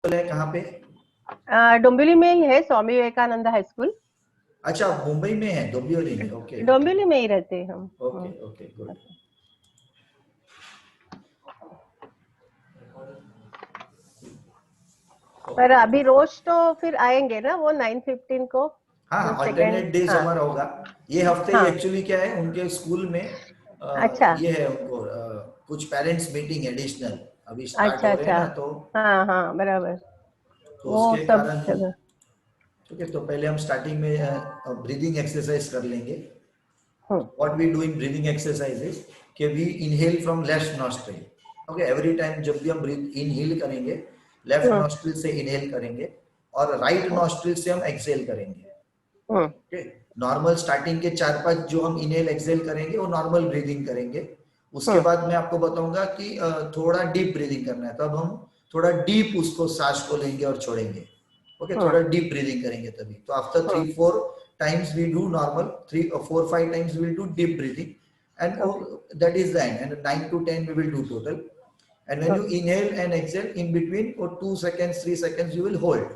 है कहाँ पे? डोंबिवली में ही है, स्वामी विवेकानंद हाई स्कूल। अच्छा, मुंबई में है, डोंबिवली में। ओके ओके डोंबिवली में ही रहते हैं हम। Okay okay, good. पर अभी रोज तो फिर आएंगे ना वो 9:15 को, हाँ जो हाँ, सेकंड। ऑल्टरनेट डेज हाँ हमारा होगा। ये हफ्ते ही हाँ। एक्चुअली क्या है, उनके स्कूल में अच्छा ये है उनको कुछ पेरेंट्स मीटिंग एडिशनल अभी स्टार्ट अच्छा हो रहे हैं अच्छा। ना, हाँ हाँ बराबर। तो वो उसके सब कारण। जगह। ठीक है, तो पहले हम स्टार्टिंग में ब्रीदिंग एक्सरसाइज कर लेंगे। हम्म What we do in breathing exercise is कि we inhale from left nostril. Okay, every time जब भी हम breathe inhale करेंगे, left हम्म nostril से inhale करेंगे और right nostril से हम exhale करेंगे। हम्म Okay, नॉर्मल स्टार्टिंग के 4-5 जो हम इनहेल एक्सहेल करेंगे वो नॉर्मल ब्रीदिंग करेंगे। उसके हम्म बाद मैं आपको बताऊंगा कि थोड़ा डीप ब्रीदिंग करना है, तब हम थोड़ा डीप उसको सांस को लेंगे और छोड़ेंगे। ओके, हम्म थोड़ा डीप ब्रीदिंग करेंगे तभी। तो after hmm. 3-4 times we do normal, 3 or 4-5 times we will do deep breathing, and okay that is the end. And 9 to 10 we will do total. And when you okay inhale and exhale, in between for 2 seconds 3 seconds you will hold.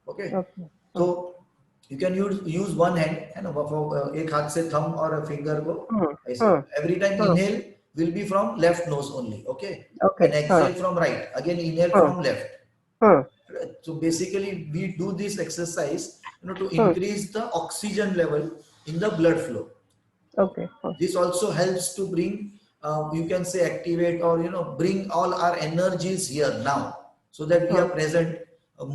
Okay, okay. तो you can use one hand, है ना, एक हाथ से thumb और finger को hmm ऐसे। Hmm every time hmm. Inhale will be from left nose only. Okay, okay. And हाँ। Exhale from right, again inhale hmm from left. Hmm So basically we do this exercise, to hmm. increase the oxygen level in the blood flow. Okay. This also helps to bring, you can say, activate, or bring all our energies here now, so that we are hmm present,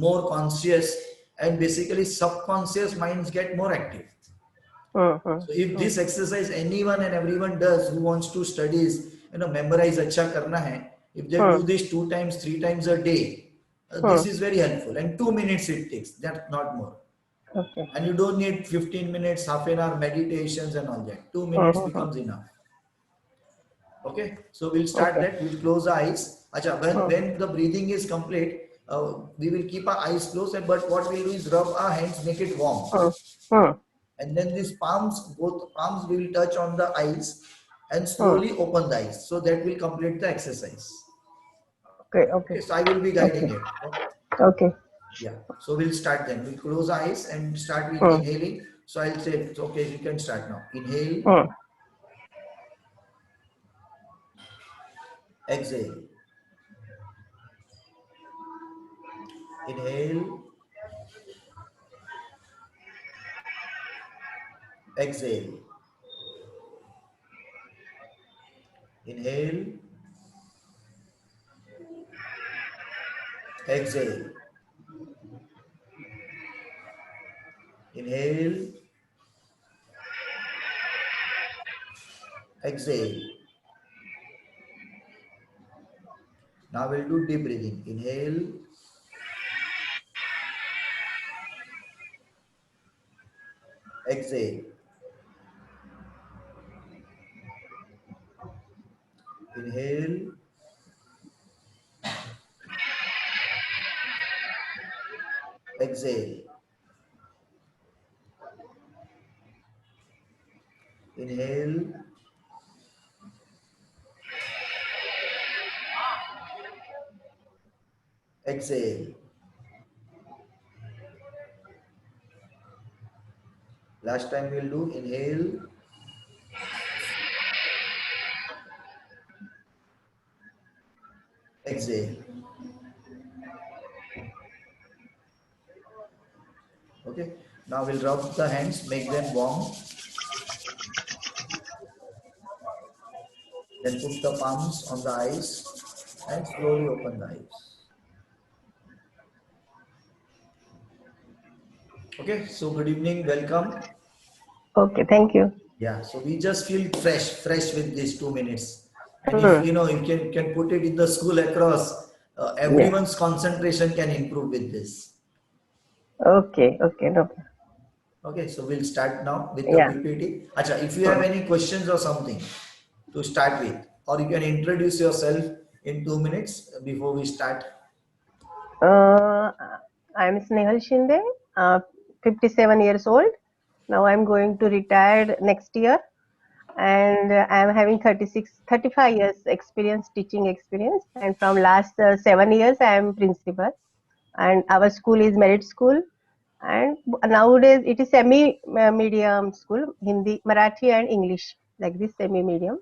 more conscious, and basically subconscious minds get more active. So if hmm. this exercise anyone and everyone does who wants to studies, memorize अच्छा करना है, if they do hmm this 2 times 3 times a day, this hmm. is very helpful, and 2 minutes it takes, that's not more. Okay. And you don't need 15 minutes, half an hour meditations and all that. 2 minutes becomes enough. Okay, so we'll start okay. that. We'll close the eyes. Acha, when, hmm when the breathing is complete, we will keep our eyes closed, but what we'll do is rub our hands, make it warm. Hmm hmm And then these palms, both palms will touch on the eyes and hmm. slowly open the eyes. So that will complete the exercise. Okay okay Okay, so I will be okay guiding it. Okay. Okay. Yeah, so we'll start then. We'll close our eyes and start with hmm inhaling. So I'll say, it's okay, you can start now. Inhale, hmm exhale. Inhale, exhale. Inhale, exhale. Inhale, exhale. Now we'll do deep breathing. Inhale, exhale. Inhale, exhale. Inhale, exhale. Last time we'll do inhale, exhale. Okay. Now we'll rub the hands, make them warm. Then put the palms on the eyes and slowly open the eyes. Okay. So good evening, welcome. Okay. Thank you. Yeah, so we just feel fresh with these 2 minutes. And if hmm. you can put it in the school across, या। everyone's concentration can improve with this. Okay okay no. Okay, so we'll start now with the या। PPT. Acha, if you have any questions or something to start with, or you can introduce yourself in 2 minutes before we start. I am Snehal Shinde, 57 years old. Now I'm going to retire next year, and I am having 35 years experience, teaching experience, and from last 7 years I am principal. and our school is merit school. And nowadays it is semi medium school, Hindi, Marathi, and English, like this semi medium.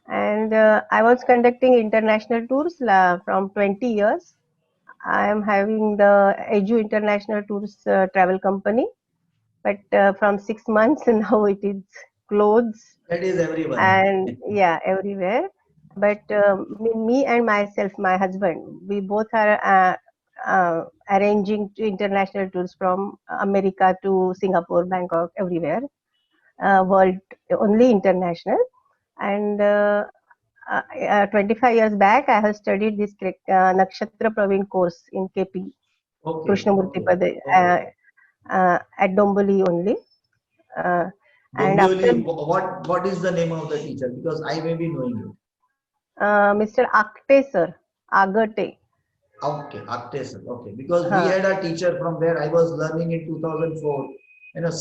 And I was conducting international tours from 20 years. I am having the Edu International Tours travel company, but from 6 months now it is closed, That is everyone. and yeah, everywhere. But me and myself, my husband, we both are arranging international tours from America to Singapore, Bangkok, everywhere, world, only international. And 25 years back, I have studied this Nakshatra Praveen course in KP, Okay, Krishnamurti okay, Pade, okay. at Domboli only. Uh, and after Dombioli, what is the name of the teacher? Because I may be knowing it. Mr. Akte sir, Agate. Okay, Aktesar. Okay, because we Huh. had a teacher from where I was learning in 2004.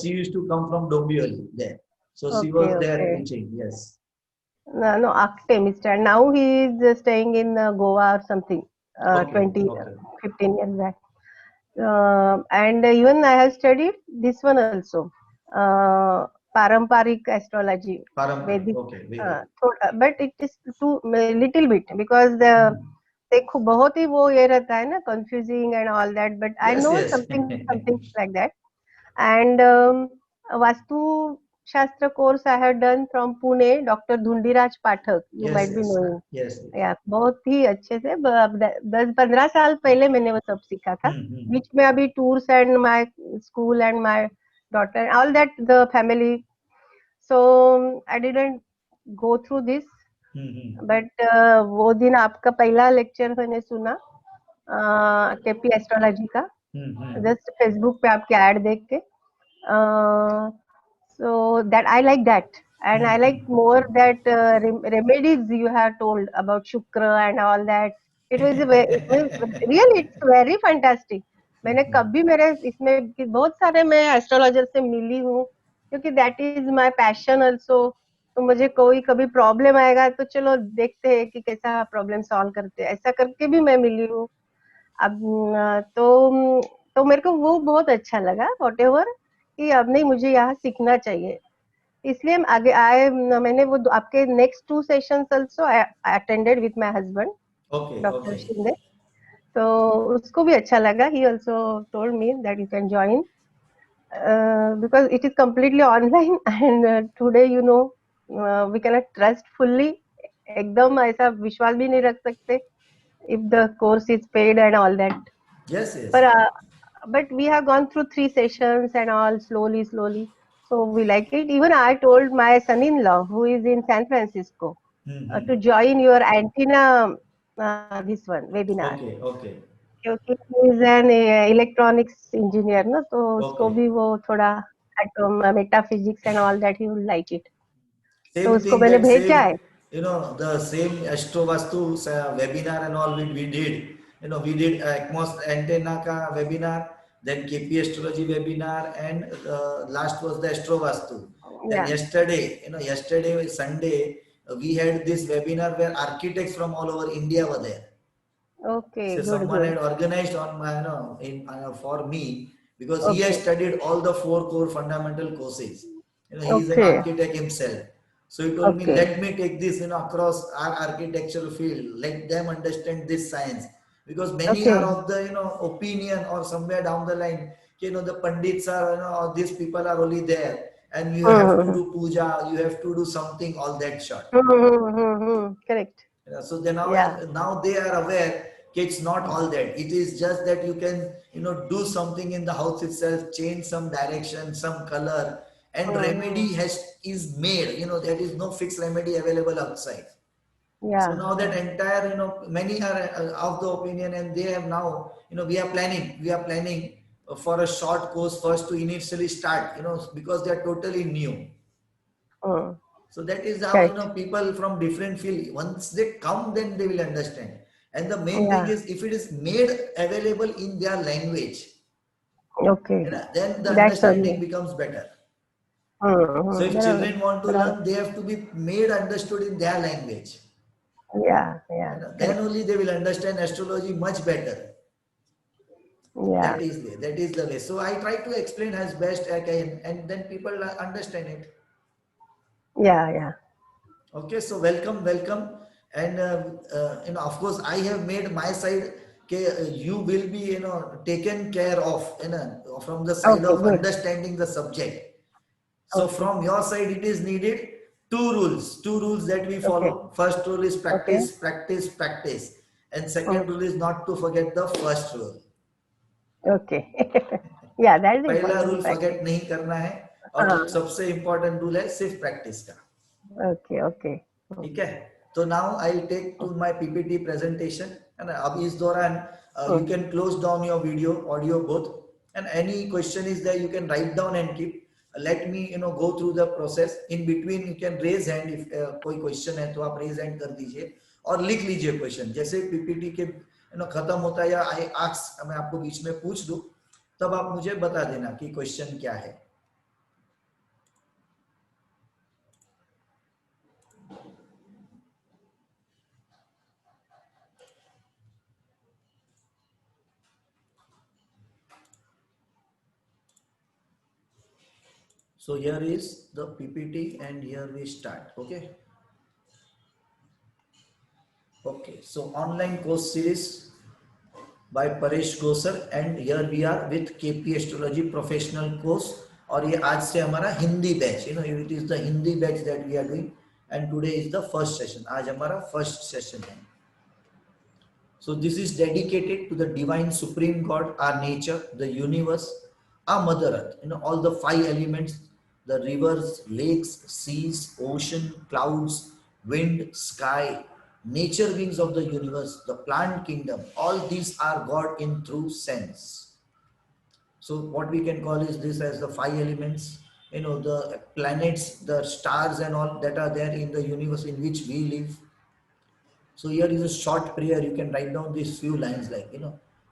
She used to come from Dombioli there. So she Okay, was there okay. teaching. Yes. No, no, Akte, Mr. Now he is staying in Goa or something, Okay, 20, okay. 15 years back. And even I have studied this one also, Paramparik astrology, Paramparik. Vedic, Okay, Vedic. but it is too little bit because the Hmm. देखो बहुत ही वो ये रहता है ना confusing and all that, but I Yes, know yes. something like that. And Vastu Shastra course I have done from Pune, Dr. Dhundiraj Pathak, you Yes, might be yes, knowing. yes. Yes. या बहुत ही अच्छे से 10-15 साल पहले मैंने वो सब सीखा था. Hmm, hmm, बीच में अभी tours and my school and my daughter all that the family, so I didn't go through this. hmm, hmm, but वो दिन आपका पहला लेक्चर मैंने सुना केपी एस्ट्रोलॉजी का, hmm, hmm. जस्ट फेसबुक पे आपके ऐड देख के. So that I like that, and I Hmm, like more that remedies you have told about Shukra and all that. It was it was really it's very fantastic. मैंने hmm. कभी मेरे इसमें बहुत सारे मैं एस्ट्रोलॉजर से मिली हूँ, क्योंकि that is my passion also. तो मुझे कोई कभी प्रॉब्लम आएगा तो चलो देखते हैं कि कैसा प्रॉब्लम सॉल्व करते हैं, ऐसा करके भी मैं मिली हूँ. अब तो मेरे को वो बहुत अच्छा लगा वॉट एवर, कि अब नहीं मुझे यहाँ सीखना चाहिए. इसलिए हम आगे आए. मैंने वो आपके next 2 sessions also attended with my husband Okay, doctor okay. Shinde. तो उसको भी अच्छा लगा. ही also told me that you can join because it is completely online and today you know we cannot trust fully. एकदम ऐसा विश्वास भी नहीं रख सकते if the course is paid and all that. Yes, yes. But but we have gone through 3 sessions and all slowly, so we like it. Even I told my son-in-law who is in San Francisco Hmm, to hmm. join your antenna this one webinar, Okay, okay, क्योंकि he is an electronics engineer ना, तो उसको okay. भी वो थोड़ा atom metaphysics and all that he will like it. तो Same उसको thing मैंने that भेजा है. same, the same Astro Vastu webinar and all we did. We did Atmos antenna ka webinar, then KP astrology webinar, and last was the Astro Vastu. Then Yeah. yesterday Sunday, we had this webinar where architects from all over India were there. Okay. So Good. someone Good. had organized on my, for me because he has Okay. studied all the 4 core fundamental courses. He is an Okay. architect himself. So he told me, Okay. let me take this, across our architectural field. Let them understand this science because many are Okay. of the, opinion or somewhere down the line, the pandits are, or these people are only there and you have to Mm-hmm. do puja, you have to do something, all that short. Correct. So they Yeah. now they are aware that it's not all that. It is just that you can do something in the house itself, change some direction, some color, and Mm-hmm. remedy is made. There is no fixed remedy available outside. So Yeah. now that Yeah. entire many are of the opinion, and they have now we are planning for a short course first to initially start. Because they are totally new. Mm. So that is how Correct. people from different field, once they come, then they will understand. And the main thing Yeah. is if it is made available in their language, Okay. then the That's understanding only. becomes better. So Mm-hmm. if Barabar. children want to Barabar. learn, they have to be made understood in their language. Yeah. Yeah. Then Correct. only they will understand astrology much better. Yeah. That is the way. So I try to explain as best I can, and then people understand it. Yeah. Yeah. Okay, so welcome, and of course, I have made my side. Okay, you will be taken care of, from the side Okay. of Good. understanding the subject. So Okay. from your side, it is needed two rules that we Okay. follow. First rule is Okay. practice, practice, practice, and Hmm. second rule is not to forget the first rule. Okay. Yeah, that is पहला important. Rule Practice. Forget नहीं करना है, और जो हाँ. सबसे important rule है सिर्फ प्रैक्टिस का. Okay. Okay. ठीक है, तो now I take to my PPT presentation, है ना. अब इस दौरान you Hmm. Can close down your video audio both, and any question is there you can write down and keep, let me go through the process. In between you can raise hand, if कोई question है तो आप raise hand कर दीजिए और लिख लीजिए question. जैसे पीपीटी के खत्म होता है या आई आस्क, मैं आपको बीच में पूछ दूं, तब आप मुझे बता देना कि क्वेश्चन क्या है. So here is the PPT and here we start. Okay. Okay. So online course series by Paresh Gosar, and here we are with KP Astrology Professional Course. और ये आज से हमारा Hindi batch, it is the Hindi batch that we are doing, and today is the first session. आज हमारा first session है. So this is dedicated to the divine supreme God, our nature, the universe, our mother earth, all the five elements, the rivers, lakes, seas, ocean, clouds, wind, sky, nature beings of the universe, the plant kingdom, all these are God in true sense. So what we can call is this as the five elements, the planets, the stars and all that are there in the universe in which we live. So here is a short prayer. You can write down these few lines like,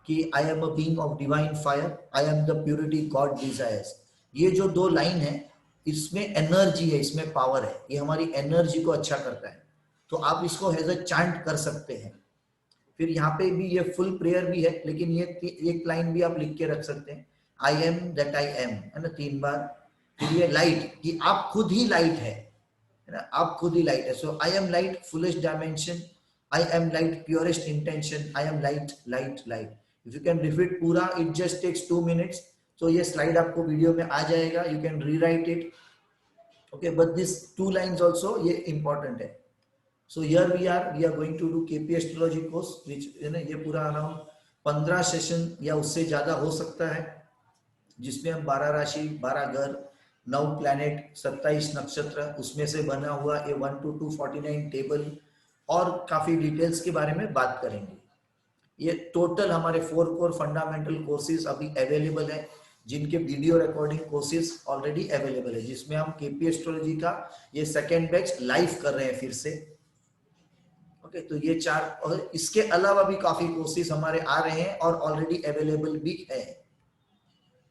कि I am a being of divine fire. I am the purity God desires. ये जो दो line है, इसमें energy है, इसमें power है. ये हमारी एनर्जी को अच्छा करता है. तो आप इसको एज अ चांट कर सकते हैं. फिर यहाँ पे भी ये फुल प्रेयर भी है, लेकिन ये एक लाइन भी आप लिख के रख सकते हैं. I am that I am, है ना, 3 बार. फिर ये लाइट, कि आप खुद ही लाइट है ना, आप खुद ही लाइट है. So I am light, fullest dimension. I am light, purest intention. I am light, light, light. If you can repeat पूरा, it just takes 2 minutes. So ये slide आपको वीडियो में आ जाएगा. You can rewrite it. Okay, but this 2 lines also ये important है. So here we are going to do KP astrology course, which ये पूरा around 15 session या उससे ज्यादा हो सकता है, जिसमें हम 12 राशि, 12 घर, 9 प्लैनेट, 27 नक्षत्र, उसमें से बना हुआ ये 1 to 249 टेबल और काफी डिटेल्स के बारे में बात करेंगे. ये टोटल हमारे 4 कोर फंडामेंटल कोर्सेज अभी अवेलेबल है, जिनके video recording courses already available है, जिसमें हम केपी एस्ट्रोलॉजी का ये सेकेंड बैच लाइव कर रहे हैं फिर से. ओके, तो ये 4, और इसके अलावा भी काफी कोर्सेज हमारे आ रहे हैं और ऑलरेडी अवेलेबल भी है.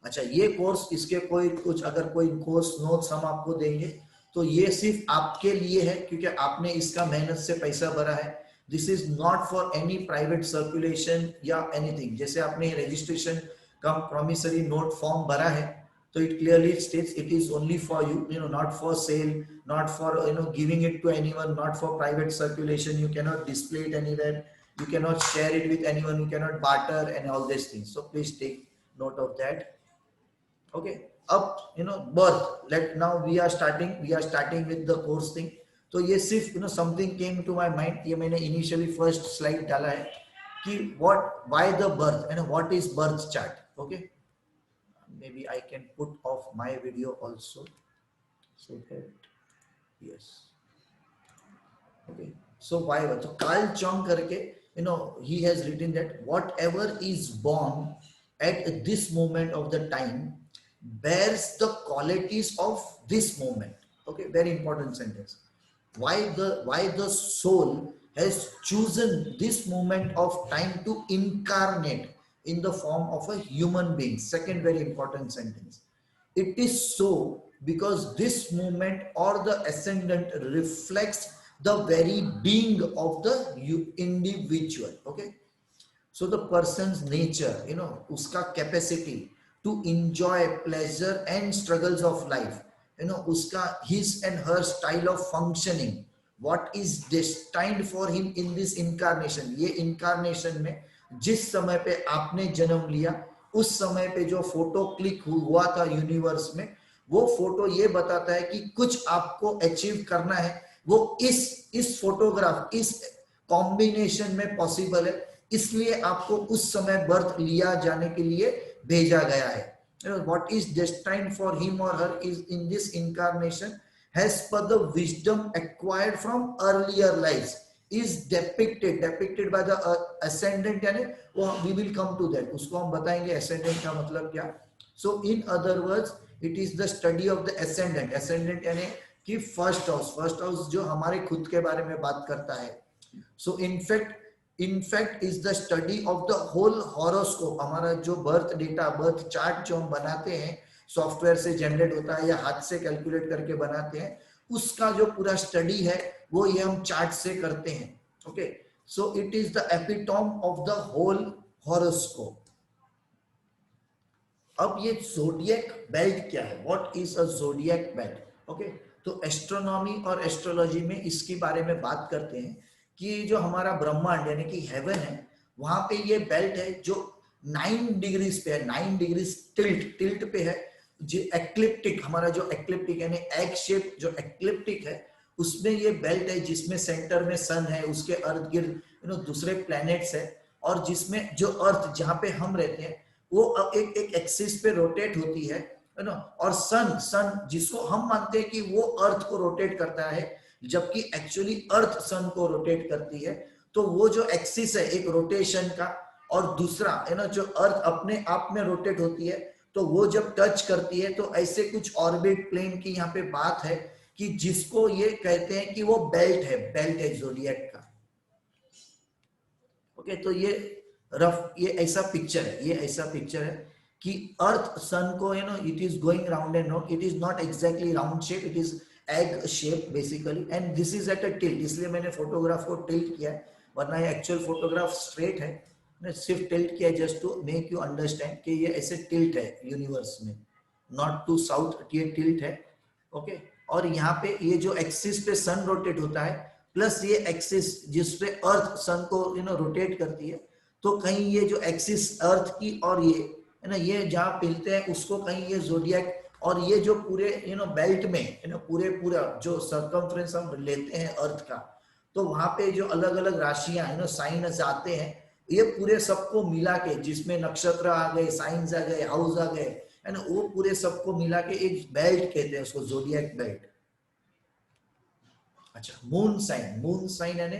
अच्छा, ये कोर्स, इसके कुछ अगर कोई कोर्स नोट्स हम आपको देंगे तो ये सिर्फ आपके लिए है, क्योंकि आपने इसका मेहनत से पैसा भरा है. This is not for any private circulation या एनीथिंग. जैसे आपने रजिस्ट्रेशन का प्रॉमिसरी नोट फॉर्म भरा है, तो it clearly states it is only for you, not for sale, not for giving it to anyone, not for private circulation. You cannot display it anywhere, you cannot share it with anyone, you cannot barter and all these things. So please take note of that. Okay, up birth, now we are starting with the course thing. तो ये सिर्फ something came to my mind, ये मैंने initially first slide डाला है कि why the birth and what is birth chart. Okay, maybe I can put off my video also, so that yes. Okay, so why, so Carl Jung करके he has written that whatever is born at this moment of the time bears the qualities of this moment. Okay, very important sentence. Why the soul has chosen this moment of time to incarnate in the form of a human being. Second very important sentence. It is so because this moment or the ascendant reflects the very being of the individual. Okay, So the person's nature, उसका capacity to enjoy pleasure and struggles of life, उसका his and her style of functioning, what is destined for him in this incarnation, ये incarnation में जिस समय पे आपने जन्म लिया उस समय पे जो फोटो क्लिक हुआ था यूनिवर्स में, वो फोटो ये बताता है कि कुछ आपको अचीव करना है, वो इस फोटोग्राफ इस कॉम्बिनेशन में पॉसिबल है, इसलिए आपको उस समय बर्थ लिया जाने के लिए भेजा गया है. What is destined for him or her is in this incarnation as per the wisdom acquired from earlier lives is depicted by the ascendant, यानी we will come to that, उसको हम बताएंगे ascendant का मतलब क्या. So in other words it is the study of the ascendant यानी कि first house जो हमारे खुद के बारे में बात करता है. So in fact is the study of the whole horoscope, हमारा जो बर्थ डेटा बर्थ चार्ट जो हम बनाते हैं सॉफ्टवेयर से जनरेट होता है या हाथ से कैलकुलेट करके बनाते हैं, उसका जो पूरा स्टडी है वो ये हम चार्ट से करते हैं. Okay, so it is the epitome of the whole horoscope. अब ये ज़ोडिएक बेल्ट क्या है, what is a zodiac belt. Okay, तो एस्ट्रोनॉमी और एस्ट्रोलॉजी में इसके बारे में बात करते हैं कि जो हमारा ब्रह्मांड यानी कि हेवन है, वहां पे ये बेल्ट है जो 9 डिग्रीज पे है, 9 डिग्रीज टिल्ट पे है. जो एक्लिप्टिक, हमारा जो एक्लिप्टिक यानी एग शेप जो एक्लिप्टिक है, उसमें ये बेल्ट है जिसमें सेंटर में सन है, उसके अर्थ गिर्द दूसरे प्लैनेट्स है, और जिसमें जो अर्थ जहां पे हम रहते हैं वो एक एक्सिस पे रोटेट होती है ना, और सन जिसको हम मानते हैं कि वो अर्थ को रोटेट करता है, जबकि एक्चुअली अर्थ सन को रोटेट करती है. तो वो जो एक्सिस है एक रोटेशन का, और दूसरा जो अर्थ अपने आप में रोटेट होती है, तो वो जब टच करती है तो ऐसे कुछ ऑर्बिट प्लेन की यहाँ पे बात है कि जिसको ये कहते हैं कि वो बेल्ट है ज़ोडिएक का. ओके, तो ये ऐसा पिक्चर है कि अर्थ सन को it is going round and round, it is not exactly round shape, it is egg shape basically, and this is at a tilt, इसलिए मैंने फोटोग्राफ को टिल्ट किया है, वरना ये एक्चुअल फोटोग्राफ स्ट्रेट है, मैंने सिर्फ टिल्ट किया just to make you understand कि ये ऐसे टिल्ट है यूनिवर्स में, नॉट टू साउथ, ये टिल्ट है. ओके, और यहाँ पे ये जो एक्सिस पे सन रोटेट होता है प्लस ये एक्सिस जिसपे अर्थ सन को रोटेट करती है, तो कहीं ये जो एक्सिस अर्थ की और ये है ना, ये जहाँ मिलते हैं उसको कहीं ये ज़ोडिएक, और ये जो पूरे बेल्ट में पूरा जो सर्कमफ्रेंस हम लेते हैं अर्थ का, तो वहां पे जो अलग अलग राशियां साइंस आते हैं, ये पूरे सबको मिला के, जिसमें नक्षत्र आ गए, साइंस आ गए, हाउस आ गए, है ना, वो पूरे सबको मिला के एक बेल्ट कहते हैं उसको, ज़ोडिएक बेल्ट. अच्छा, मून साइन यानी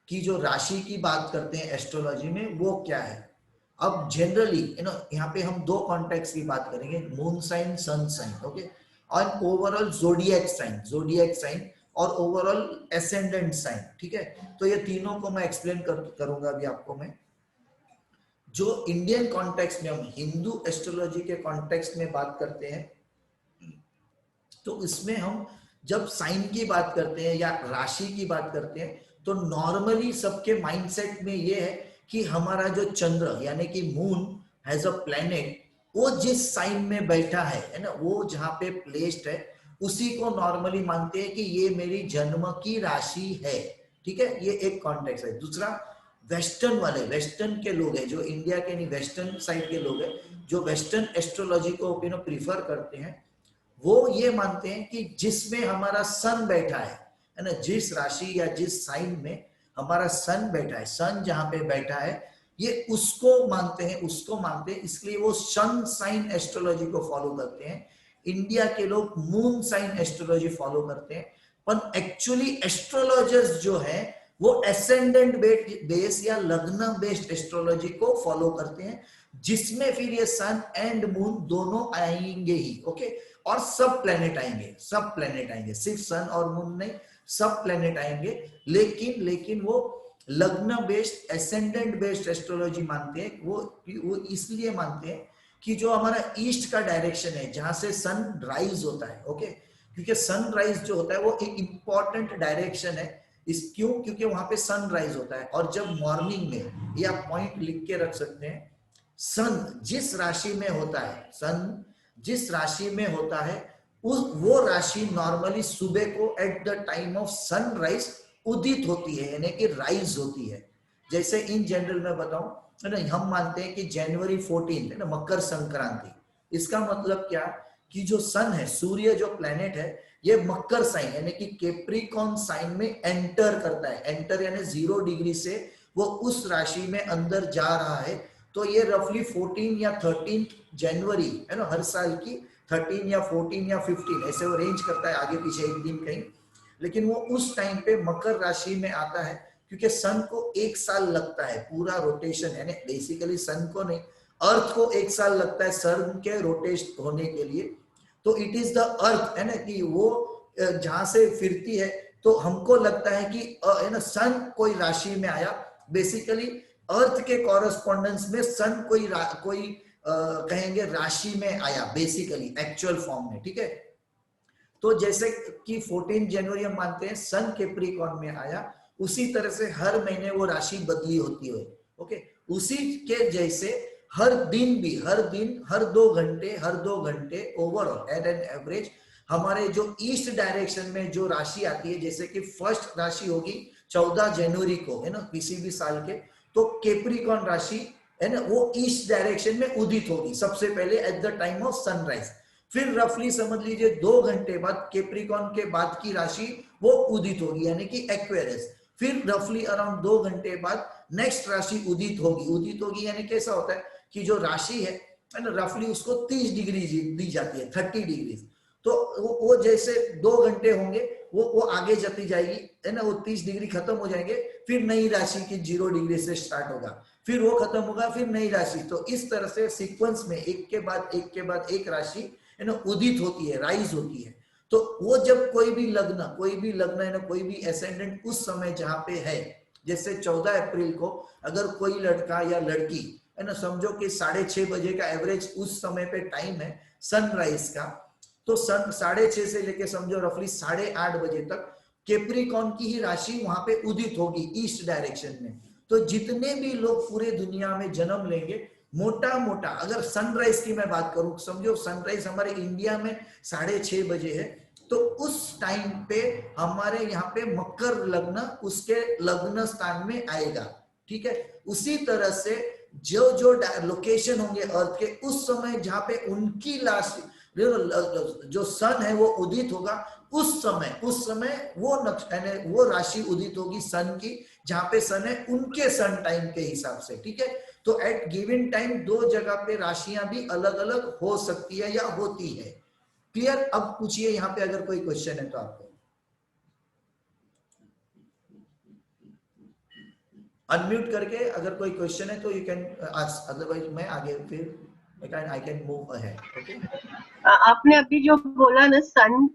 कि जो राशि की बात करते हैं एस्ट्रोलॉजी में वो क्या है. अब जनरली यहाँ पे हम 2 कॉन्टेक्स्ट की बात करेंगे, moon sign, sun sign. Okay, और ओवरऑल ज़ोडिएक साइन और ओवरऑल एसेंडेंट साइन. ठीक है, तो ये तीनों को मैं एक्सप्लेन करूंगा अभी आपको मैं. जो इंडियन कॉन्टेक्स्ट में, हम हिंदू एस्ट्रोलॉजी के कॉन्टेक्स्ट में बात करते हैं, तो इसमें हम जब साइन की बात करते हैं या राशि की बात करते हैं, तो नॉर्मली सबके माइंडसेट में ये है कि हमारा जो चंद्र यानी कि मून हैज अ प्लैनेट, वो जिस साइन में बैठा है ना, वो जहां पे प्लेस्ड है, उसी को नॉर्मली मानते हैं कि ये मेरी जन्म की राशि है. ठीक है, ये एक कॉन्टेक्स्ट है. दूसरा, वेस्टर्न के लोग हैं, जो इंडिया के नहीं वेस्टर्न साइड के लोग हैं, जो वेस्टर्न एस्ट्रोलॉजी को प्रीफर करते हैं, वो ये मानते हैं कि जिसमें हमारा सन बैठा है ना, जिस राशि या जिस साइन में हमारा सन बैठा है, सन जहां पे बैठा है, ये उसको मानते हैं, इसलिए वो सन साइन एस्ट्रोलॉजी को फॉलो करते हैं. इंडिया के लोग मून साइन एस्ट्रोलॉजी फॉलो करते हैं. पर एक्चुअली एस्ट्रोलॉजर्स जो है वो एसेंडेंट बेस या लग्न बेस्ड एस्ट्रोलॉजी को फॉलो करते हैं, जिसमें फिर ये सन एंड मून दोनों आएंगे ही. ओके, और सब प्लेनेट आएंगे, सिर्फ सन और मून नहीं, सब प्लेनेट आएंगे. लेकिन वो लग्न बेस्ड एसेंडेंट बेस्ड एस्ट्रोलॉजी मानते हैं. वो इसलिए मानते हैं कि जो हमारा ईस्ट का डायरेक्शन है, जहां से सन राइज होता है, ओके, क्योंकि सन राइज जो होता है वो एक इंपॉर्टेंट डायरेक्शन है. इस क्यों, क्योंकि वहां पे सनराइज होता है। और जब मॉर्निंग में, ये आप पॉइंट लिख के रख सकते हैं, सन जिस राशि में होता है, सन जिस राशि में होता है उस वो राशि नॉर्मली सुबह को at the time of sunrise उदित होती है, यानी कि राइज होती है। जैसे इन जनरल में बताऊं है ना, हम मानते हैं कि जनवरी 14 है ना मकर संक्रांति। इसका मतलब क्या कि जो सन है, सूर्य जो प्लेनेट है, ये मकर साइन यानी कि कैप्रिकॉर्न साइन में एंटर करता है। एंटर यानी 0 डिग्री से वो उस राशि में अंदर जा रहा है। तो ये रफली 14 या 13 जनवरी है ना, हर साल की 13 या 14 या 15 ऐसे वो रेंज करता है, आगे पीछे एक दिन कहीं, लेकिन वो उस टाइम पे मकर राशि में आता है। क्योंकि सन को 1 साल लगता है पूरा रोटेशन, यानी बेसिकली सन को नहीं, अर्थ को 1 साल लगता है सन के रोटेट होने के लिए। तो इट इज द अर्थ है ना, कि वो जहां से फिरती है, तो हमको लगता है कि है ना सन कोई राशि में आया। बेसिकली अर्थ के कॉरेस्पॉन्डेंस में सन कोई कहेंगे राशि में आया, बेसिकली एक्चुअल फॉर्म में, ठीक है। तो जैसे कि 14 जनवरी हम मानते हैं सन कैप्रिकॉर्न में आया, उसी तरह से हर महीने वो राशि बदली होती है। ओके, उसी के जैसे हर दिन भी, हर 2 घंटे ओवरऑल एट एन एवरेज हमारे जो ईस्ट डायरेक्शन में जो राशि आती है, जैसे कि फर्स्ट राशि होगी 14 जनवरी को है ना किसी भी साल के, तो कैप्रिकॉर्न राशि है ना वो ईस्ट डायरेक्शन में उदित होगी सबसे पहले eight the time of sunrise. फिर रफली समझ लीजिए 2 घंटे बाद कैप्रिकॉर्न के बाद की राशि वो उदित होगी, यानी कि एक्वेरियस। फिर रफली अराउंड 2 घंटे बाद नेक्स्ट राशि उदित होगी यानी कैसा होता है कि जो राशि है ना रफली उसको 30 डिग्री दी जाती है, 30 डिग्री। तो वो जैसे 2 घंटे होंगे वो आगे जाती जाएगी है ना, वो 30 डिग्री खत्म हो जाएंगे, फिर नई राशि की 0 डिग्री से स्टार्ट होगा, फिर वो खत्म होगा, फिर नई राशि। तो इस तरह से सीक्वेंस में एक के बाद एक राशि है ना उदित होती है, राइज होती है। तो वो जब कोई भी लग्न है ना, कोई भी एसेंडेंट उस समय जहां पे है, जैसे 14 अप्रैल को अगर कोई लड़का या लड़की है ना, समझो कि 6:30 बजे का एवरेज उस समय पे टाइम है सनराइज का, तो सन 6:30 से लेके समझो रफली 8:30 बजे तक कैप्रिकॉर्न की ही राशि वहां पे उदित होगी ईस्ट डायरेक्शन में। तो जितने भी लोग पूरे दुनिया में जन्म लेंगे, मोटा अगर सनराइज की मैं बात करूं, समझो सनराइज हमारे इंडिया में 6:30 बजे है, तो उस टाइम पे हमारे यहाँ पे मकर लग्न उसके लग्न स्थान में आएगा, ठीक है। उसी तरह से जो लोकेशन होंगे अर्थ के, उस समय जहां पे उनकी लास्ट जो सन है वो उदित होगा, उस समय वो राशि उदित होगी सन की, जहां पे सन है उनके सन टाइम के हिसाब से, ठीक है। तो एट गिवन टाइम 2 जगह पे राशियां भी अलग अलग हो सकती है या होती है। क्लियर? अब पूछिए यहाँ पे अगर कोई क्वेश्चन है तो आपको अनम्यूट करके अगर कोई क्वेश्चन है तो यू कैन आस्क, अदरवाइज मैं आगे फिर I can move ahead. Okay, आपने अभी जो बोला ना सन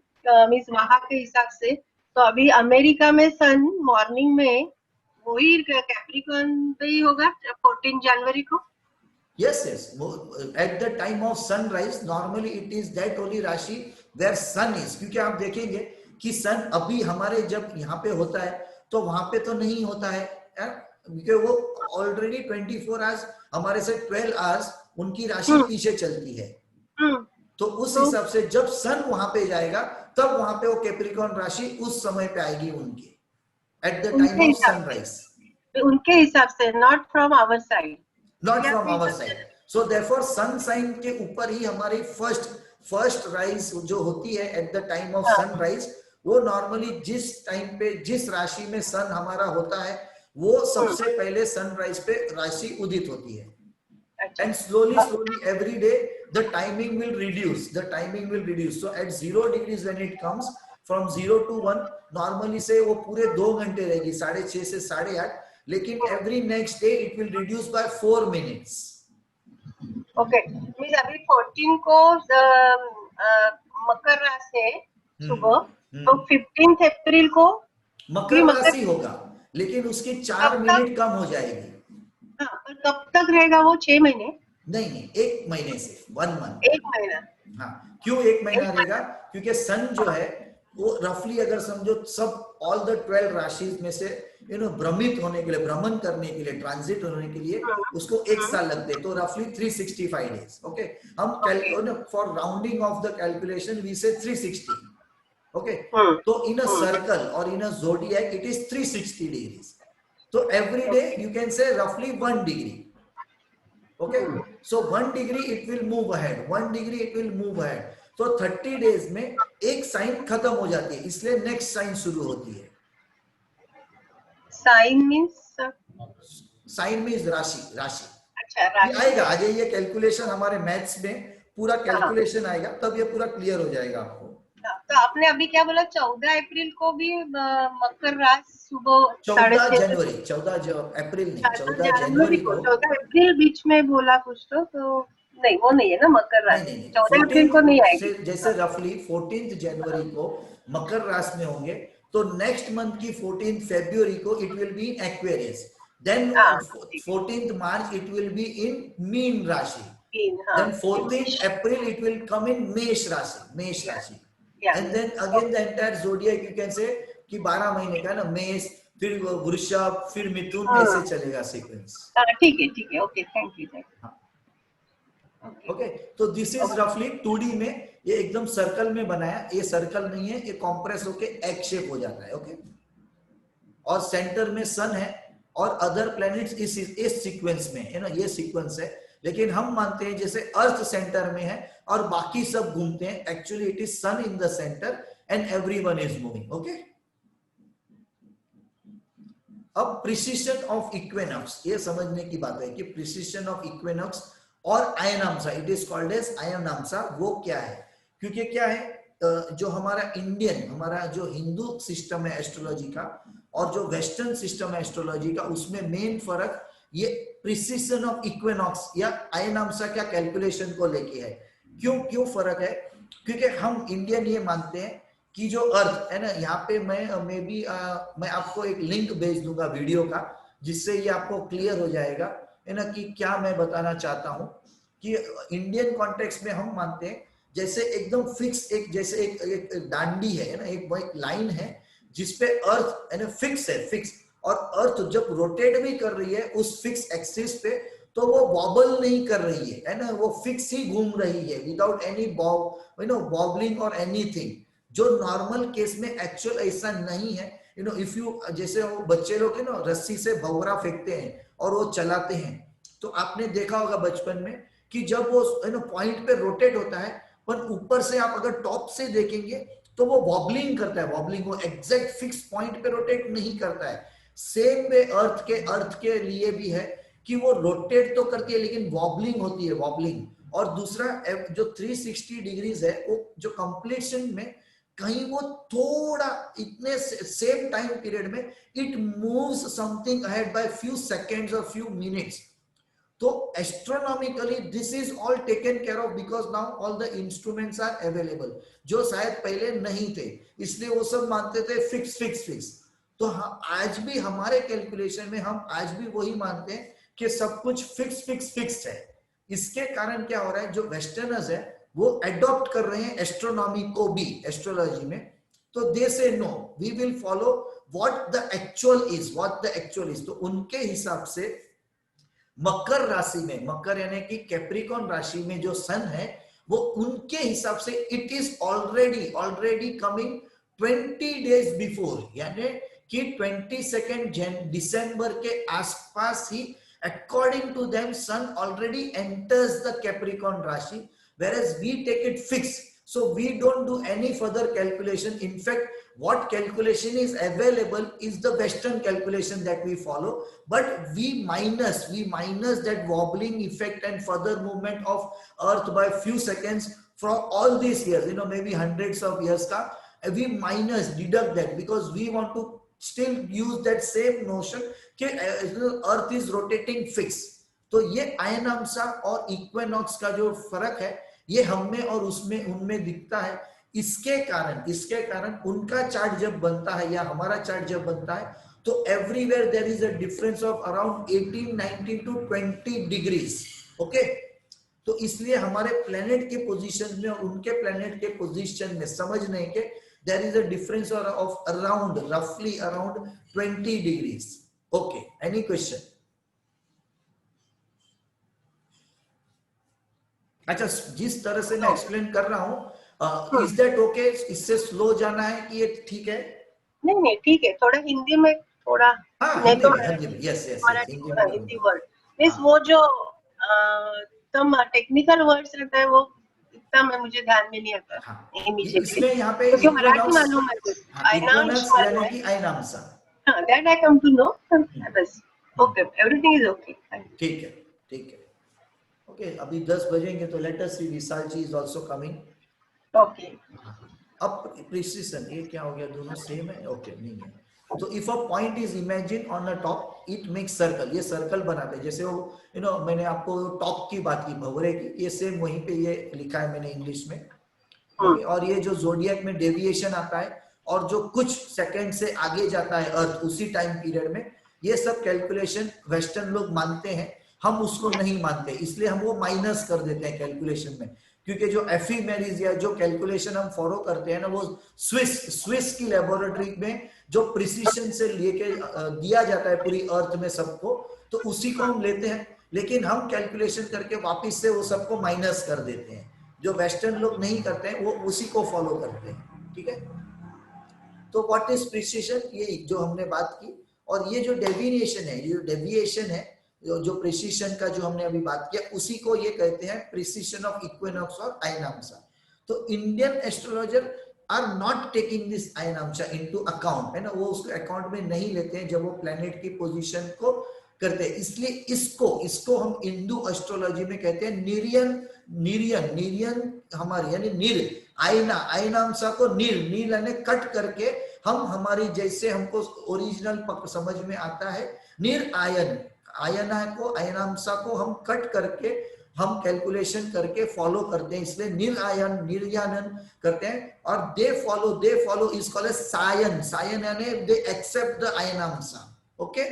मीन्स वहां के हिसाब से, तो अभी अमेरिका में सन मॉर्निंग में वही कैप्रिकॉर्न पे ही होगा 14 जनवरी को। yes at the time of sunrise normally it is that only राशि where sun is। क्योंकि आप देखेंगे कि सन अभी हमारे जब यहाँ पे होता है तो वहां पे तो नहीं होता है क्योंकि वो ऑलरेडी 24 आवर्स हमारे से 12 आवर्स उनकी राशि पीछे चलती है। तो उस हिसाब से जब सन वहां पे जाएगा तब वहां पे वो कैप्रिकॉर्न राशि उस समय पे आएगी उनकी at the time of sunrise, उनके हिसाब से, not from our side, not from our side. So therefore sun sign के ऊपर ही हमारी फर्स्ट राइज जो होती है at the time of sunrise, वो नॉर्मली जिस टाइम पे जिस राशि में सन हमारा होता है वो सबसे पहले सनराइज पे राशि उदित होती है। And slowly every day the timing will reduce, so at 0 degrees when it comes from 0 to 1 normally से वो पूरे 2 घंटे रहेगी 6:30 से 8:30, लेकिन every next day it will reduce by 4 minutes। Okay, means अभी 14 को मकर राशि है सुबह, तो 15 अप्रैल को मकर राशि होगा, लेकिन उसकी 4 मिनट कम हो जाएगी। हाँ, पर कब तक रहेगा वो? 6 महीने? नहीं 1 महीने से 1 मंथ। 1 महीना। हाँ, क्यों 1 महीना रहेगा? क्योंकि सन जो है वो रफली अगर समझो सब ऑल द 12 राशि में से भ्रमित होने के लिए, भ्रमण करने के लिए, ट्रांजिट होने के लिए उसको एक साल लगते हैं, तो रफली 365 डेज। ओके, हम for rounding off the calculation we say 360। Okay, तो इन अ सर्कल और in a zodiac it is 360 degrees, तो every day you can say रफली 1 degree. Okay, so 1 degree it will move ahead, 1 degree it will move ahead, तो 30 days में एक sign खत्म हो जाती है, इसलिए नेक्स्ट साइन शुरू होती है। साइन मींस, साइन मींस राशि, राशि। अच्छा, ये राशि। आएगा, आज ये कैलकुलेशन हमारे मैथ्स में पूरा हाँ, कैलकुलेशन आएगा, तब ये पूरा क्लियर हो जाएगा आपको। तो आपने अभी क्या बोला, 14 अप्रैल को भी मकर राशि सुबह 14 6:30 जनवरी, 14 अप्रैल नहीं, 14 जनवरी जनवरी को, को। 14 अप्रैल बीच में बोला कुछ तो नहीं, वो नहीं है ना मकर नहीं राशि, नहीं नहीं, 14 अप्रैल 14 को नहीं से आएगी। जैसे रफली 14 जनवरी को मकर राशि में होंगे, तो नेक्स्ट मंथ की 14 फरवरी को it will be in Aquarius, then हाँ, 14 मार्च इट विल बी इन मीन राशि, हाँ, then 14th April it will come in मेष राशि, मेष राशि, and then again the entire zodiac you can say कि 12 महीने का ना, मेष, फिर वृषभ, फिर मिथुन, ऐसे चलेगा सीक्वेंस। ठीक है, ओके, थैंक यू। ओके, तो दिस इज रफली 2D में, ये एकदम सर्कल में बनाया, ये सर्कल नहीं है, ये कॉम्प्रेस होके एग शेप हो जाता है। ओके, और सेंटर में सन है और अदर प्लैनेट्स इस सीक्वेंस में है ना, ये सीक्वेंस है, लेकिन हम मानते हैं जैसे अर्थ सेंटर में है और बाकी सब घूमते हैं, actually it is sun in the centre and everyone is moving. Okay, अब प्रिसिशन ऑफ इक्विनॉक्स, ये समझने की बात है कि प्रिसिशन ऑफ इक्विनॉक्स और आयनाम्सा, इट इज कॉल्ड एज आयनाम्सा, वो क्या है? क्योंकि क्या है, जो हमारा इंडियन, हमारा जो हिंदू सिस्टम है एस्ट्रोलॉजी का और जो वेस्टर्न सिस्टम है एस्ट्रोलॉजी का, उसमें मेन फर्क ये प्रिसिशन ऑफ इक्विनॉक्स या आयनाम्सा का कैलकुलेशन को लेके है। क्यों फर्क है? क्योंकि हम इंडियन ये मानते हैं कि जो अर्थ है ना, यहाँ पे मैं आपको एक लिंक भेज दूंगा वीडियो का, जिससे ये आपको क्लियर हो जाएगा है ना कि क्या मैं बताना चाहता हूँ। कि इंडियन कॉन्टेक्स्ट में हम मानते हैं जैसे एकदम फिक्स, एक जैसे एक डांडी है ना, एक लाइन है जिसपे अर्थ है ना फिक्स है, फिक्स, और अर्थ जब रोटेट भी कर रही है उस फिक्स एक्सिस पे, तो वो वॉबल नहीं कर रही है ना, वो फिक्स ही घूम रही है विदाउट एनी वॉबलिंग और एनीथिंग, जो नॉर्मल केस में एक्चुअल ऐसा नहीं है। इफ यू, जैसे वो बच्चे लोग है ना रस्सी से भंवरा फेंकते हैं और वो चलाते हैं, तो आपने देखा होगा बचपन में कि जब वो पॉइंट पे रोटेट होता है, पर ऊपर से आप अगर टॉप से देखेंगे तो वो वॉबलिंग करता है, वॉबलिंग, वो एग्जैक्ट फिक्स पॉइंट पे रोटेट नहीं करता है। सेम वे अर्थ के लिए भी है कि वो रोटेट तो करती है लेकिन वॉबलिंग होती है, वॉबलिंग। और दूसरा जो 360 डिग्रीज है, वो जो कंप्लीशन में कहीं वो थोड़ा इतने सेम टाइम पीरियड में it moves something ahead by few seconds और फ्यू मिनट्स। तो astronomically this is all taken care of, because now all the instruments are available, जो शायद पहले नहीं थे, इसलिए वो सब मानते थे फिक्स फिक्स फिक्स। तो आज भी हमारे कैलकुलेशन में हम आज भी वही मानते हैं कि सब कुछ फिक्स फिक्स फिक्स है। इसके कारण क्या हो रहा है, जो वेस्टर्नर्स है वो अडॉप्ट कर रहे हैं एस्ट्रोनॉमी को भी एस्ट्रोलॉजी में, तो they say no we will follow what the actual is, तो उनके हिसाब से मकर राशि में, मकर यानी कि कैप्रिकॉन राशि में जो सन है, वो उनके हिसाब से it is already coming 20 days before, यानी कि 22 दिसंबर के आसपास ही according to them sun already enters the Capricorn राशि, whereas we take it fixed, so we don't do any further calculation. In fact, what calculation is available is the western calculation that we follow, but we minus that wobbling effect and further movement of earth by few seconds from all these years, maybe hundreds of years ka, we deduct that, because we want to still use that same notion कि earth is rotating fixed. तो ये आयनाम्सा और equinox का जो फर्क है, ये हमें और उसमें उनमें दिखता है। इसके कारण उनका चार्ट जब बनता है या हमारा चार्ट जब बनता है, तो everywhere there is a difference of around 18, 19 to 20 degrees. Okay, तो इसलिए हमारे प्लेनेट के पोजीशन में और उनके प्लेनेट के पोजीशन में समझने के there is a difference of around roughly around 20 degrees. Okay, any question? अच्छा, जिस तरह से मैं एक्सप्लेन कर रहा हूँ, इज दैट ओके? इससे स्लो जाना है कि ये ठीक है? नहीं नहीं ठीक है, थोड़ा हिंदी में थोड़ा, हाँ, नहीं तो हिंदी में, यस यस, मराठी हिंदी में हिंदी करूंगा। वर्ड मीन्स हाँ, वो जो तम टेक्निकल वर्ड्स रहता है वो इतना मैं मुझे ध्यान में नहीं आता हाँ, इमीडिएटली, इसमें यहाँ पे क्योंकि मराठी इक्विनॉक्स, मालूम है कुछ, हाँ, आयनांश इक्विनॉक्स मालूम यानी है, कि आयनांसा। हाँ that I come to know बस। Okay, everything is okay. ठीक है, ठीक है, ओके। अभी 10 बजेंगे तो let us C विशालजी is also coming. Okay, अब प्रिसिशन, ये क्या हो गया, दोनों सेम है? ओके, नहीं है। तो if a point is imagine on a top, it makes circle, ये सर्कल बनाते हैं। जैसे वो मैंने आपको टॉप की बात की, भंवरे की, ये सेम वहीं पे ये लिखा है मैंने इंग्लिश में। ओके, और ये जो जोडियक में डेविएशन आता है और जो कुछ सेकंड से आगे जाता है अर्थ उसी टाइम पीरियड में, ये सब कैलकुलेशन वेस्टर्न लोग मानते हैं, हम उसको नहीं मानते, इसलिए हम वो माइनस कर देते हैं कैलकुलेशन में। क्योंकि जो एफिमेरिज या जो कैलकुलेशन हम फॉलो करते हैं ना, वो स्विस की लेबोरेटरी में जो प्रिसीशन से लेके दिया जाता है पूरी अर्थ में सबको, तो उसी को हम लेते हैं, लेकिन हम कैलकुलेशन करके वापस से वो सबको माइनस कर देते हैं। जो वेस्टर्न लोग नहीं करते हैं वो उसी को फॉलो करते हैं, ठीक है। तो व्हाट इज प्रिसिशन, ये जो हमने बात की। और ये जो डेविएशन है, ये जो डेविएशन है, जो प्रिसिशन का जो हमने अभी बात किया, उसी को ये कहते हैं प्रिसिशन ऑफ इक्विनॉक्स और आयनांसा। तो Indian astrologer are not taking this आयनांसा इनटू अकाउंट, है ना, वो उसको अकाउंट में नहीं लेते हैं जब वो प्लेनेट की पोजीशन को करते हैं। इसलिए इसको हम हिंदू एस्ट्रोलॉजी में कहते हैं निरियन। निरियन हमारी यानी निर, आयनांसा को नील यानी कट करके हम हमारी जैसे हमको ओरिजिनल समझ में आता है, निर आयना को, आयनांसा को हम कट करके हम कैलकुलेशन करके फॉलो करते हैं, इसलिए निर्यानन करते हैं। और they follow is called as सायन यानी दे एक्सेप्ट द आयनांसा। Okay,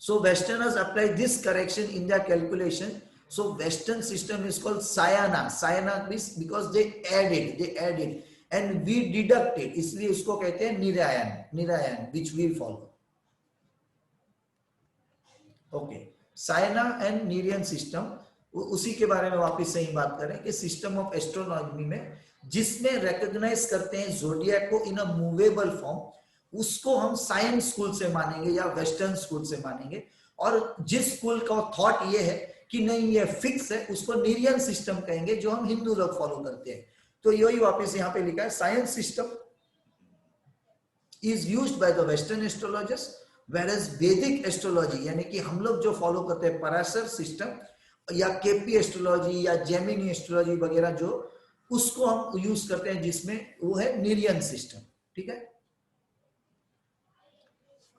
so westerners apply this correction in their calculation. So western system is called sayana means because they added and we deducted, इसलिए इसको कहते हैं निरायन which we follow. Okay, sayana and निरियन system, उसी के बारे में वापस से ही बात करें कि सिस्टम ऑफ एस्ट्रोनॉमी में जिसमें रिकॉग्नाइज करते हैं जोडियक को इन अ मूवेबल फॉर्म, उसको हम साइंस स्कूल से मानेंगे या वेस्टर्न स्कूल से मानेंगे। और जिस स्कूल का थॉट ये है कि नहीं ये फिक्स है, उसको निरियन सिस्टम कहेंगे, जो हम हिंदू लोग फॉलो करते हैं। तो यही वापस यहाँ पे लिखा है, science system is used by the western astrologers, whereas वैदिक एस्ट्रोलॉजी यानी कि हम लोग जो फॉलो करते हैं पराशर सिस्टम या केपी एस्ट्रोलॉजी या जेमिनी एस्ट्रोलॉजी वगैरह, जो उसको हम यूज करते हैं जिसमें वो है निरियन सिस्टम, ठीक है।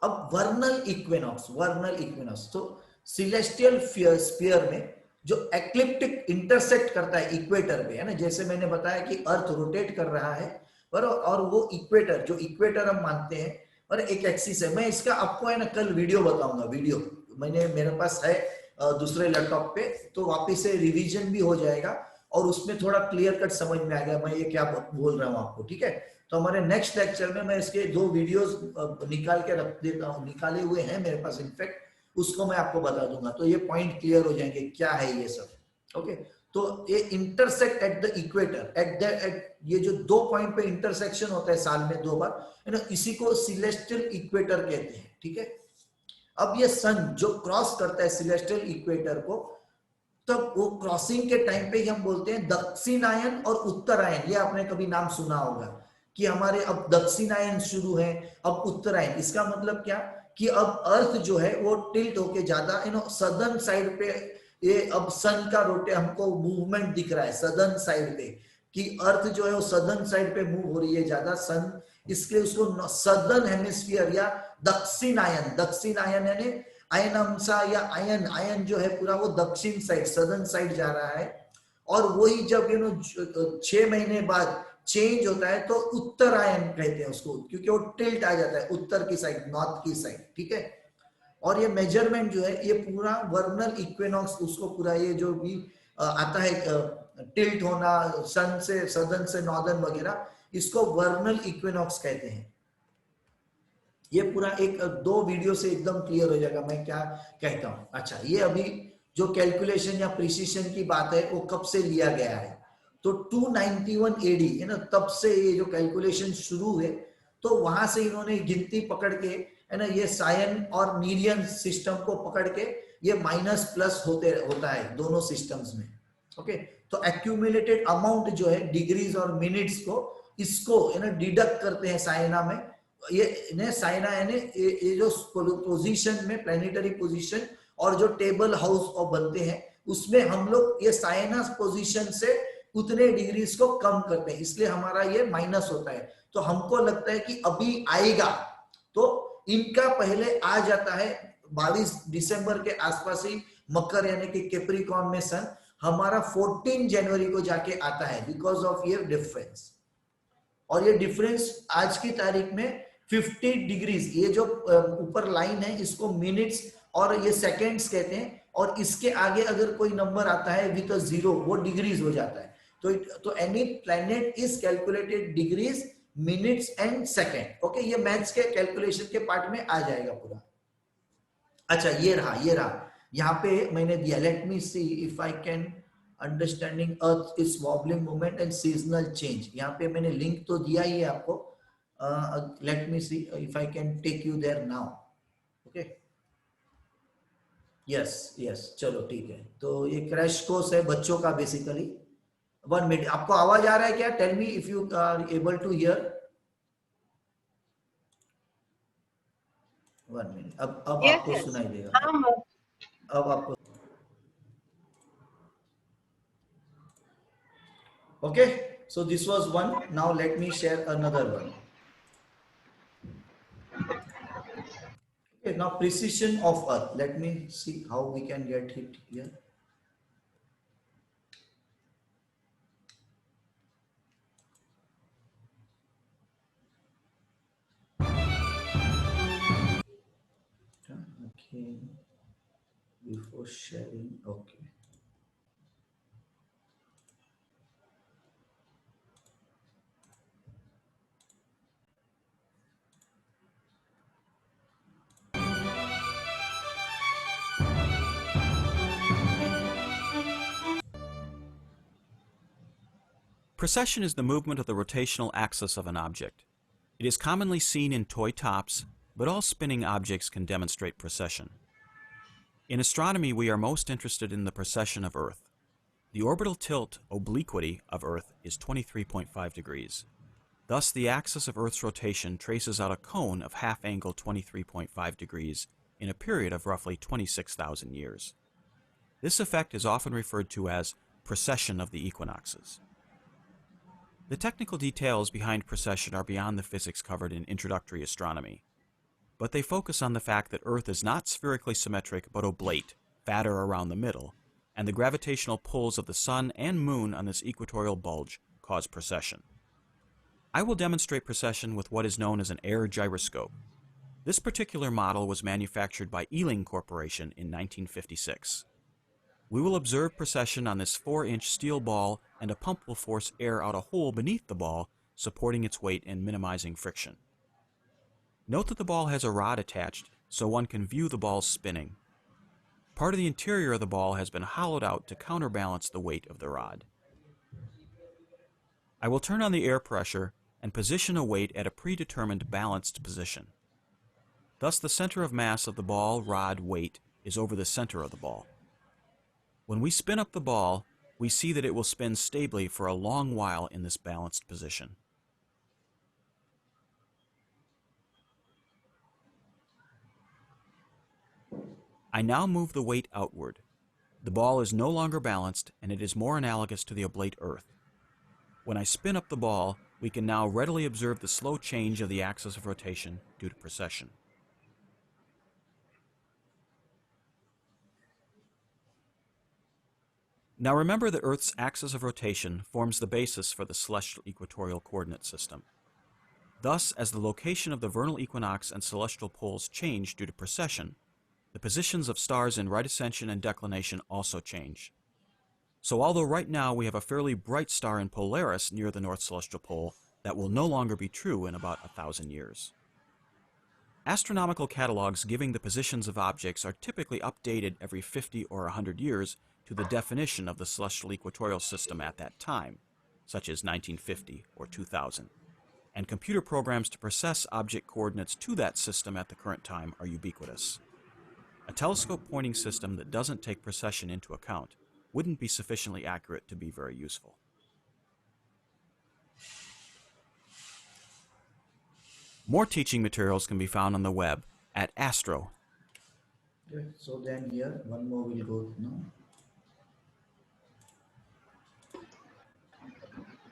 अब वर्नल इक्विनॉक्स, तो सिलेस्टियल स्फीयर में जो एक्लिप्टिक इंटरसेक्ट करता है इक्वेटर पे, है ना, जैसे मैंने बताया कि अर्थ रोटेट कर रहा है और वो इक्वेटर, जो इक्वेटर हम मानते हैं और एक एक्सिस है। मैं इसका आपको है ना कल वीडियो बताऊंगा, वीडियो मेरे पास है दूसरे लैपटॉप पे, तो वापिस से रिवीजन भी हो जाएगा और उसमें थोड़ा क्लियर कट समझ में आ गया मैं ये क्या बोल रहा हूँ आपको, ठीक है। तो हमारे नेक्स्ट लेक्चर में मैं इसके 2 वीडियोस निकाल के रख देता हूँ, निकाले हुए हैं मेरे पास इनफैक्ट, उसको मैं आपको बता दूंगा, तो ये पॉइंट क्लियर हो जाएंगे क्या है ये सब। ओके, तो ये intersect at the equator, at ये जो 2 पॉइंट पे इंटरसेक्शन होता है साल में 2 बार, है ना, इसी को सिलेस्टियल इक्वेटर कहते हैं, ठीक है। अब ये सन जो क्रॉस करता है सिलेस्टियल इक्वेटर को, तब वो क्रॉसिंग के टाइम पे हम बोलते हैं दक्षिणायन और उत्तरायण। ये आपने कभी नाम सुना होगा कि हमारे अब दक्षिणायन शुरू है, अब उत्तरायण। इसका मतलब क्या कि अब अर्थ जो है वो टिल्ट होके ज्यादा सदर्न साइड पे, ये अब सन का हमको मूवमेंट दिख रहा है सदर्न साइड पे, कि अर्थ जो है वो सदर्न साइड पे मूव हो रही है ज्यादा सन, इसलिए उसको सदर्न हेमिस्फीयर या दक्षिणायन यानी आयनांसा या आयन जो है पूरा वो दक्षिण साइड, सदर्न साइड जा रहा है। और वही जब 6 महीने बाद चेंज होता है तो उत्तरायण कहते हैं उसको, क्योंकि वो टिल्ट आ जाता है उत्तर की साइड, नॉर्थ की साइड, ठीक है। और ये मेजरमेंट जो है ये पूरा वर्नल इक्विनॉक्स, उसको पूरा ये जो भी आता है टिल्ट होना सन से सदर्न से नॉर्दर्न वगैरह, इसको वर्नल इक्विनॉक्स कहते हैं। ये पूरा एक दो वीडियो से एकदम क्लियर हो जाएगा मैं क्या कहता हूं। अच्छा, ये अभी जो कैलकुलेशन या प्रिसिशन की बात है वो कब से लिया गया है, तो 291 एडी है ना, तब से ये जो कैलकुलेशन शुरू हुए, तो वहां से इन्होंने गिनती पकड़ के है ना, ये सायन और मीडियन सिस्टम को पकड़ के ये माइनस प्लस होता है दोनों सिस्टम्स में। ओके, तो एक्यूमुलेटेड अमाउंट जो है डिग्रीज और मिनट्स को, इसको है ना डिडक्ट करते हैं साइना में। ये साइना यानी ये जो पोजीशन में प्लेनेटरी पोजीशन और जो टेबल हाउस और बनते हैं उसमें हम लोग ये साइना पोजीशन से उतने डिग्रीज को कम करते हैं, इसलिए हमारा ये माइनस होता है। तो हमको लगता है कि अभी आएगा, तो इनका पहले आ जाता है 22 दिसंबर के आसपास ही मकर यानी कि कैप्रिकॉर्न में सन, हमारा 14 जनवरी को जाके आता है बिकॉज ऑफ ये डिफरेंस। और ये डिफरेंस आज की तारीख में 50 डिग्रीज, ये जो ऊपर लाइन है इसको मिनट्स और ये सेकेंड्स कहते हैं, और इसके आगे अगर कोई नंबर आता है विद अ जीरो वो डिग्रीज हो जाता है। तो any planet is calculated degrees, minutes and second. Okay, ये मैथ्स के कैलकुलेशन के पार्ट में आ जाएगा पूरा। अच्छा, ये रहा यहाँ पे मैंने दिया, let me see if I can understanding earth is wobbling movement and seasonal change. यहाँ पे मैंने लिंक तो दिया ही है आपको, let me see if I can take you there now. Okay, yes, चलो ठीक है। तो ये क्रैश कोर्स है बच्चों का बेसिकली। 1 मिनट, आपको आवाज आ रहा है क्या? Tell me if you are able to hear. 1 minute, अब Yes, आपको yes. सुनाई देगा, हाँ, अब आपको। Okay, so this was one. Now let me share another one. Okay, now precision of Earth. Let me see how we can get it here. Okay, before sharing, okay. Precession is the movement of the rotational axis of an object. It is commonly seen in toy tops, but all spinning objects can demonstrate precession. In astronomy, we are most interested in the precession of Earth. The orbital tilt, obliquity, of Earth is 23.5 degrees. Thus, the axis of Earth's rotation traces out a cone of half-angle 23.5 degrees in a period of roughly 26,000 years. This effect is often referred to as precession of the equinoxes. The technical details behind precession are beyond the physics covered in introductory astronomy, but they focus on the fact that Earth is not spherically symmetric but oblate, fatter around the middle, and the gravitational pulls of the Sun and Moon on this equatorial bulge cause precession. I will demonstrate precession with what is known as an air gyroscope. This particular model was manufactured by Ealing Corporation in 1956. We will observe precession on this 4-inch steel ball, and a pump will force air out a hole beneath the ball, supporting its weight and minimizing friction. Note that the ball has a rod attached, so one can view the ball spinning. Part of the interior of the ball has been hollowed out to counterbalance the weight of the rod. I will turn on the air pressure and position a weight at a predetermined balanced position. Thus, the center of mass of the ball, rod, weight is over the center of the ball. When we spin up the ball, we see that it will spin stably for a long while in this balanced position. I now move the weight outward. The ball is no longer balanced, and it is more analogous to the oblate Earth. When I spin up the ball, we can now readily observe the slow change of the axis of rotation due to precession. Now remember that Earth's axis of rotation forms the basis for the celestial equatorial coordinate system. Thus, as the location of the vernal equinox and celestial poles change due to precession, the positions of stars in right ascension and declination also change. So although right now we have a fairly bright star in Polaris near the North Celestial Pole, that will no longer be true in about 1,000 years. Astronomical catalogs giving the positions of objects are typically updated every 50 or 100 years to the definition of the celestial equatorial system at that time, such as 1950 or 2000. And computer programs to process object coordinates to that system at the current time are ubiquitous. A telescope pointing system that doesn't take precession into account wouldn't be sufficiently accurate to be very useful. More teaching materials can be found on the web at Astro. Okay, so then here one more will go now.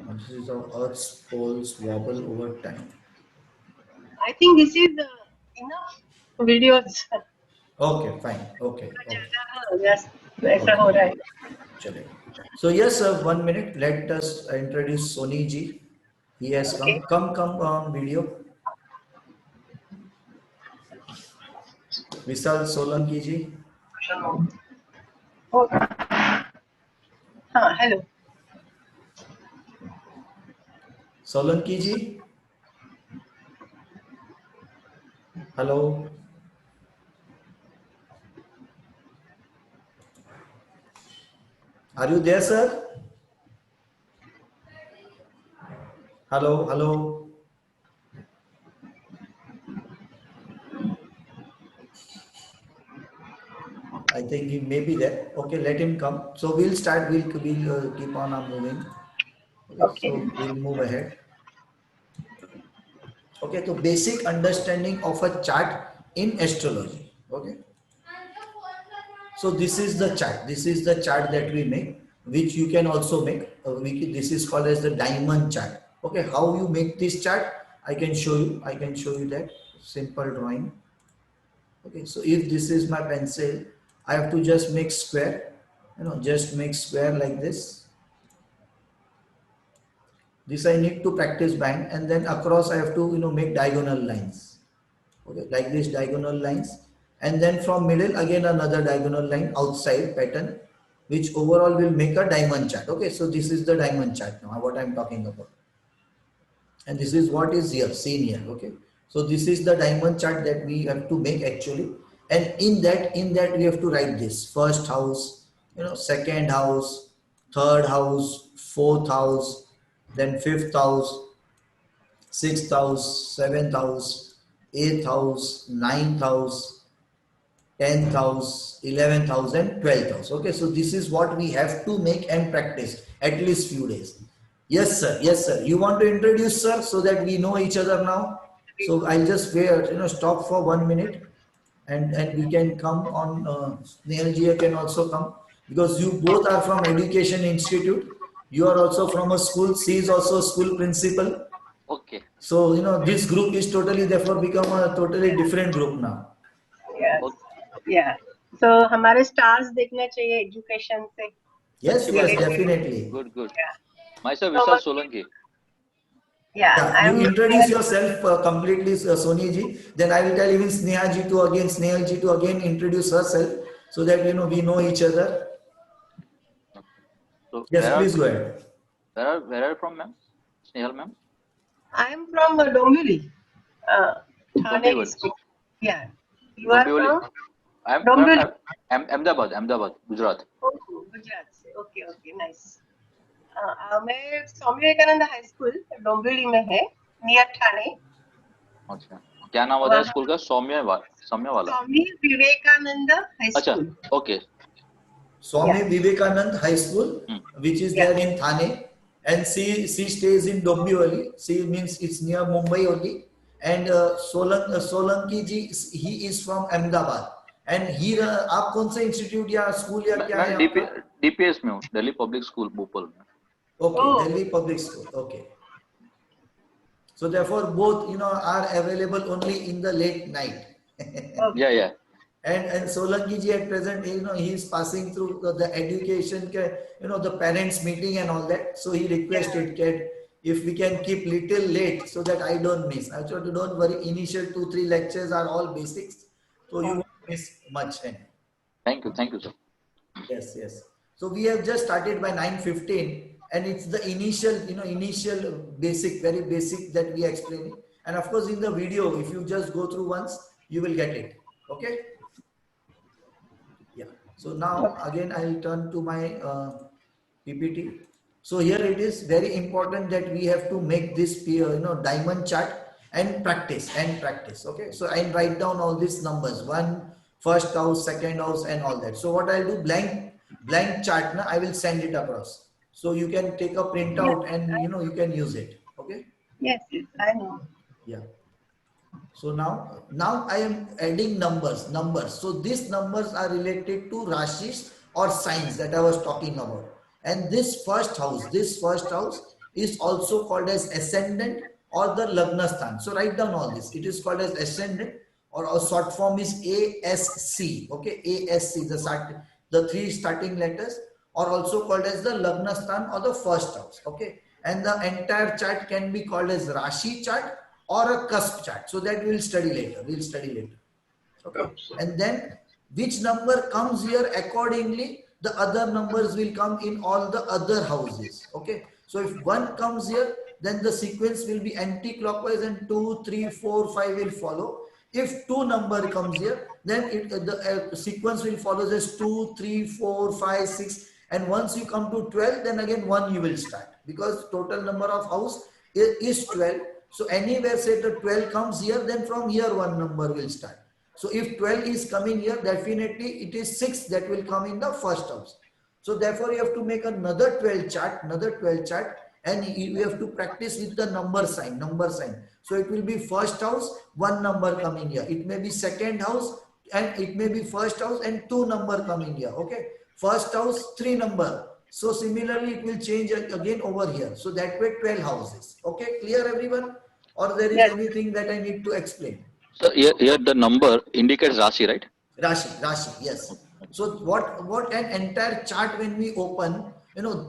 And this is how Earth's poles wobble over time. I think this is enough videos. Okay, fine. Okay. Yes, ऐसा हो रहा है. Chale. So yes, sir, 1 minute. Let us introduce Soni ji. He has Okay. come on video. Vishal Solanki ji. Oh. हाँ, hello. Solanki ji. Hello. Are you there, sir? Hello, hello. I think he may be there. Okay, let him come. So we'll start. We'll keep on moving. Okay, so we'll move ahead. Okay, so basic understanding of a chart in astrology. Okay. So this is the chart. This is the chart that we make, which you can also make. This is called as the diamond chart. Okay, how you make this chart? I can show you. I can show you that simple drawing. Okay, so if this is my pencil, I have to just make square. Just make square like this. This I need to practice bang, and then across I have to make diagonal lines. Okay, like this diagonal lines. And then from middle again another diagonal line outside pattern, which overall will make a diamond chart. Okay, so this is the diamond chart now, what I'm talking about. And this is what is here, seen here. Okay, so this is the diamond chart that we have to make actually. And in that we have to write this: first house, second house, third house, fourth house, then fifth house, sixth house, seventh house, eighth house, ninth house, 10th house, 11th house, and 12th house. Okay, so this is what we have to make and practice at least few days. Yes, sir. Yes, sir. You want to introduce, sir, so that we know each other now? So I'll just wait, stop for 1 minute, and we can come on. Snehal ji can also come, because you both are from Education Institute. You are also from a school. She is also a school principal. Okay. So this group is totally therefore become a totally different group now. Yes. Okay. Yeah. So हमारे stars देखना चाहिए education से. Yes, yes, definitely. Good, good. Yeah. Myself, So Vishal Solanki. Yeah, Yeah, you introduce yourself completely, Soni ji. Then I will tell even Sneha ji to again, Snehal ji to again introduce herself, so that we know each other. So Yes, where please are, go ahead. where are you from, ma'am? Snehal, ma'am? I'm from Dombivli, Thane Dombivli. district. Yeah. You are Dombivli. from? I'm Dombivli. Ahmedabad, Gujarat. Oh, Gujarat से. Okay, nice. मैं Swami Vivekananda high school Dombivli में है, near Thane. अच्छा, क्या नाम होता है school का? सौम्य वाला. स्वामी विवेकानंद हाई अच्छा, school. okay. Swami Yeah. Vivekanand High School, which is there in Thane, and she stays in Dombivli. She means it's near Mumbai only. And Solanki ji, he is from Ahmedabad. And here, आप कौन सा institute या school या क्या है आपका? DPS में हूँ, दिल्ली पब्लिक स्कूल भोपाल में. Okay, Oh. Delhi Public School. Okay. So therefore, both are available only in the late night. Yeah. And Solanki ji at present, he is passing through the education, the parents meeting and all that. So he requested that if we can keep little late so that I don't miss. Actually, don't worry. Initial 2-3 lectures are all basics, so you won't miss much. Thank you, sir. Yes. So we have just started by 9:15, and it's the initial, initial basic, very basic that we are explaining. And of course in the video, if you just go through once, you will get it. Okay. Yeah. So now again I'll turn to my PPT. So here it is very important that we have to make this diamond chart and practice. Okay. So I'll write down all these numbers, first house, second house, and all that. So what I'll do, blank chart now, I will send it across. So you can take a printout and you can use it. Okay. Yes, I know. Yeah. So now I am adding numbers. So these numbers are related to Rashis or signs that I was talking about. And this first house is also called as ascendant or the Lagna Sthan. So write down all this. It is called as ascendant, or a short form is ASC. Okay, ASC, the three starting letters, are also called as the Lagna Sthan or the first house. Okay, and the entire chart can be called as Rashi chart or a cusp chart. So that we'll study later. Okay, and then which number comes here, accordingly the other numbers will come in all the other houses. Okay, so if 1 comes here, then the sequence will be anti-clockwise and 2, 3, 4, 5 will follow. If 2 number comes here, then the sequence will follow as 2, 3, 4, 5, 6, and once you come to 12, then again 1 you will start, because total number of house is 12. So anywhere say the 12 comes here, then from here 1 number will start. So if 12 is coming here, definitely it is 6 that will come in the first house. So therefore you have to make another 12 chart, and you have to practice with the number sign. So it will be first house, 1 number coming here. It may be second house, and it may be first house and 2 number coming here. Okay, first house 3 number. So similarly it will change again over here. So that way 12 houses. Okay, clear everyone? Or there is anything that I need to explain? So here the number indicates Rashi, right? Rashi, yes. So what an entire chart when we open,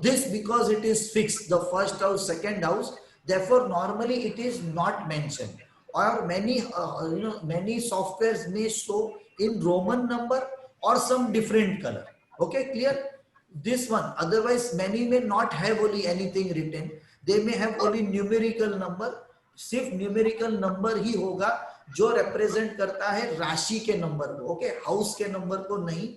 this, because it is fixed, the first house, second house, therefore normally it is not mentioned. Or many softwares may show in Roman number or some different color. Okay, clear? This one, otherwise many may not have only anything written. They may have only numerical number. सिर्फ numerical number ही होगा जो represent करता है राशि के number को, okay, house के number को नहीं.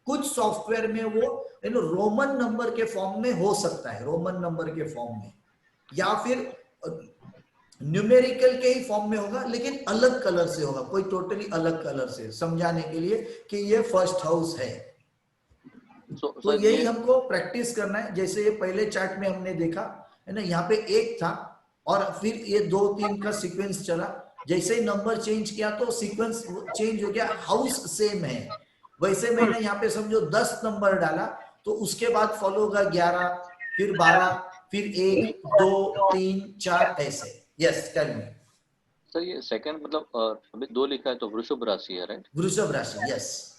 कुछ सॉफ्टवेयर में वो रोमन नंबर के फॉर्म में हो सकता है, रोमन नंबर के फॉर्म में, या फिर न्यूमेरिकल के ही फॉर्म में होगा, लेकिन अलग कलर से होगा, कोई टोटली अलग कललर से, समझाने के लिए कि ये फर्स्ट हाउस है. तो यही हमको प्रैक्टिस करना है. जैसे ये पहले चार्ट में हमने देखा है ना, यहाँ पे 1 था और फिर ये 2, 3 का सीक्वेंस चला. जैसे ही नंबर चेंज किया तो सीक्वेंस चेंज हो गया, हाउस सेम है. वैसे मैंने यहाँ पे समझो 10 नंबर डाला, तो उसके बाद फॉलो होगा 11, फिर 12, फिर 1, 2, 3, 4 ऐसे. Yes, tell me. सर ये सेकंड मतलब अभी 2 लिखा है तो वृषभ राशि है, राइट? वृषभ राशि, यस.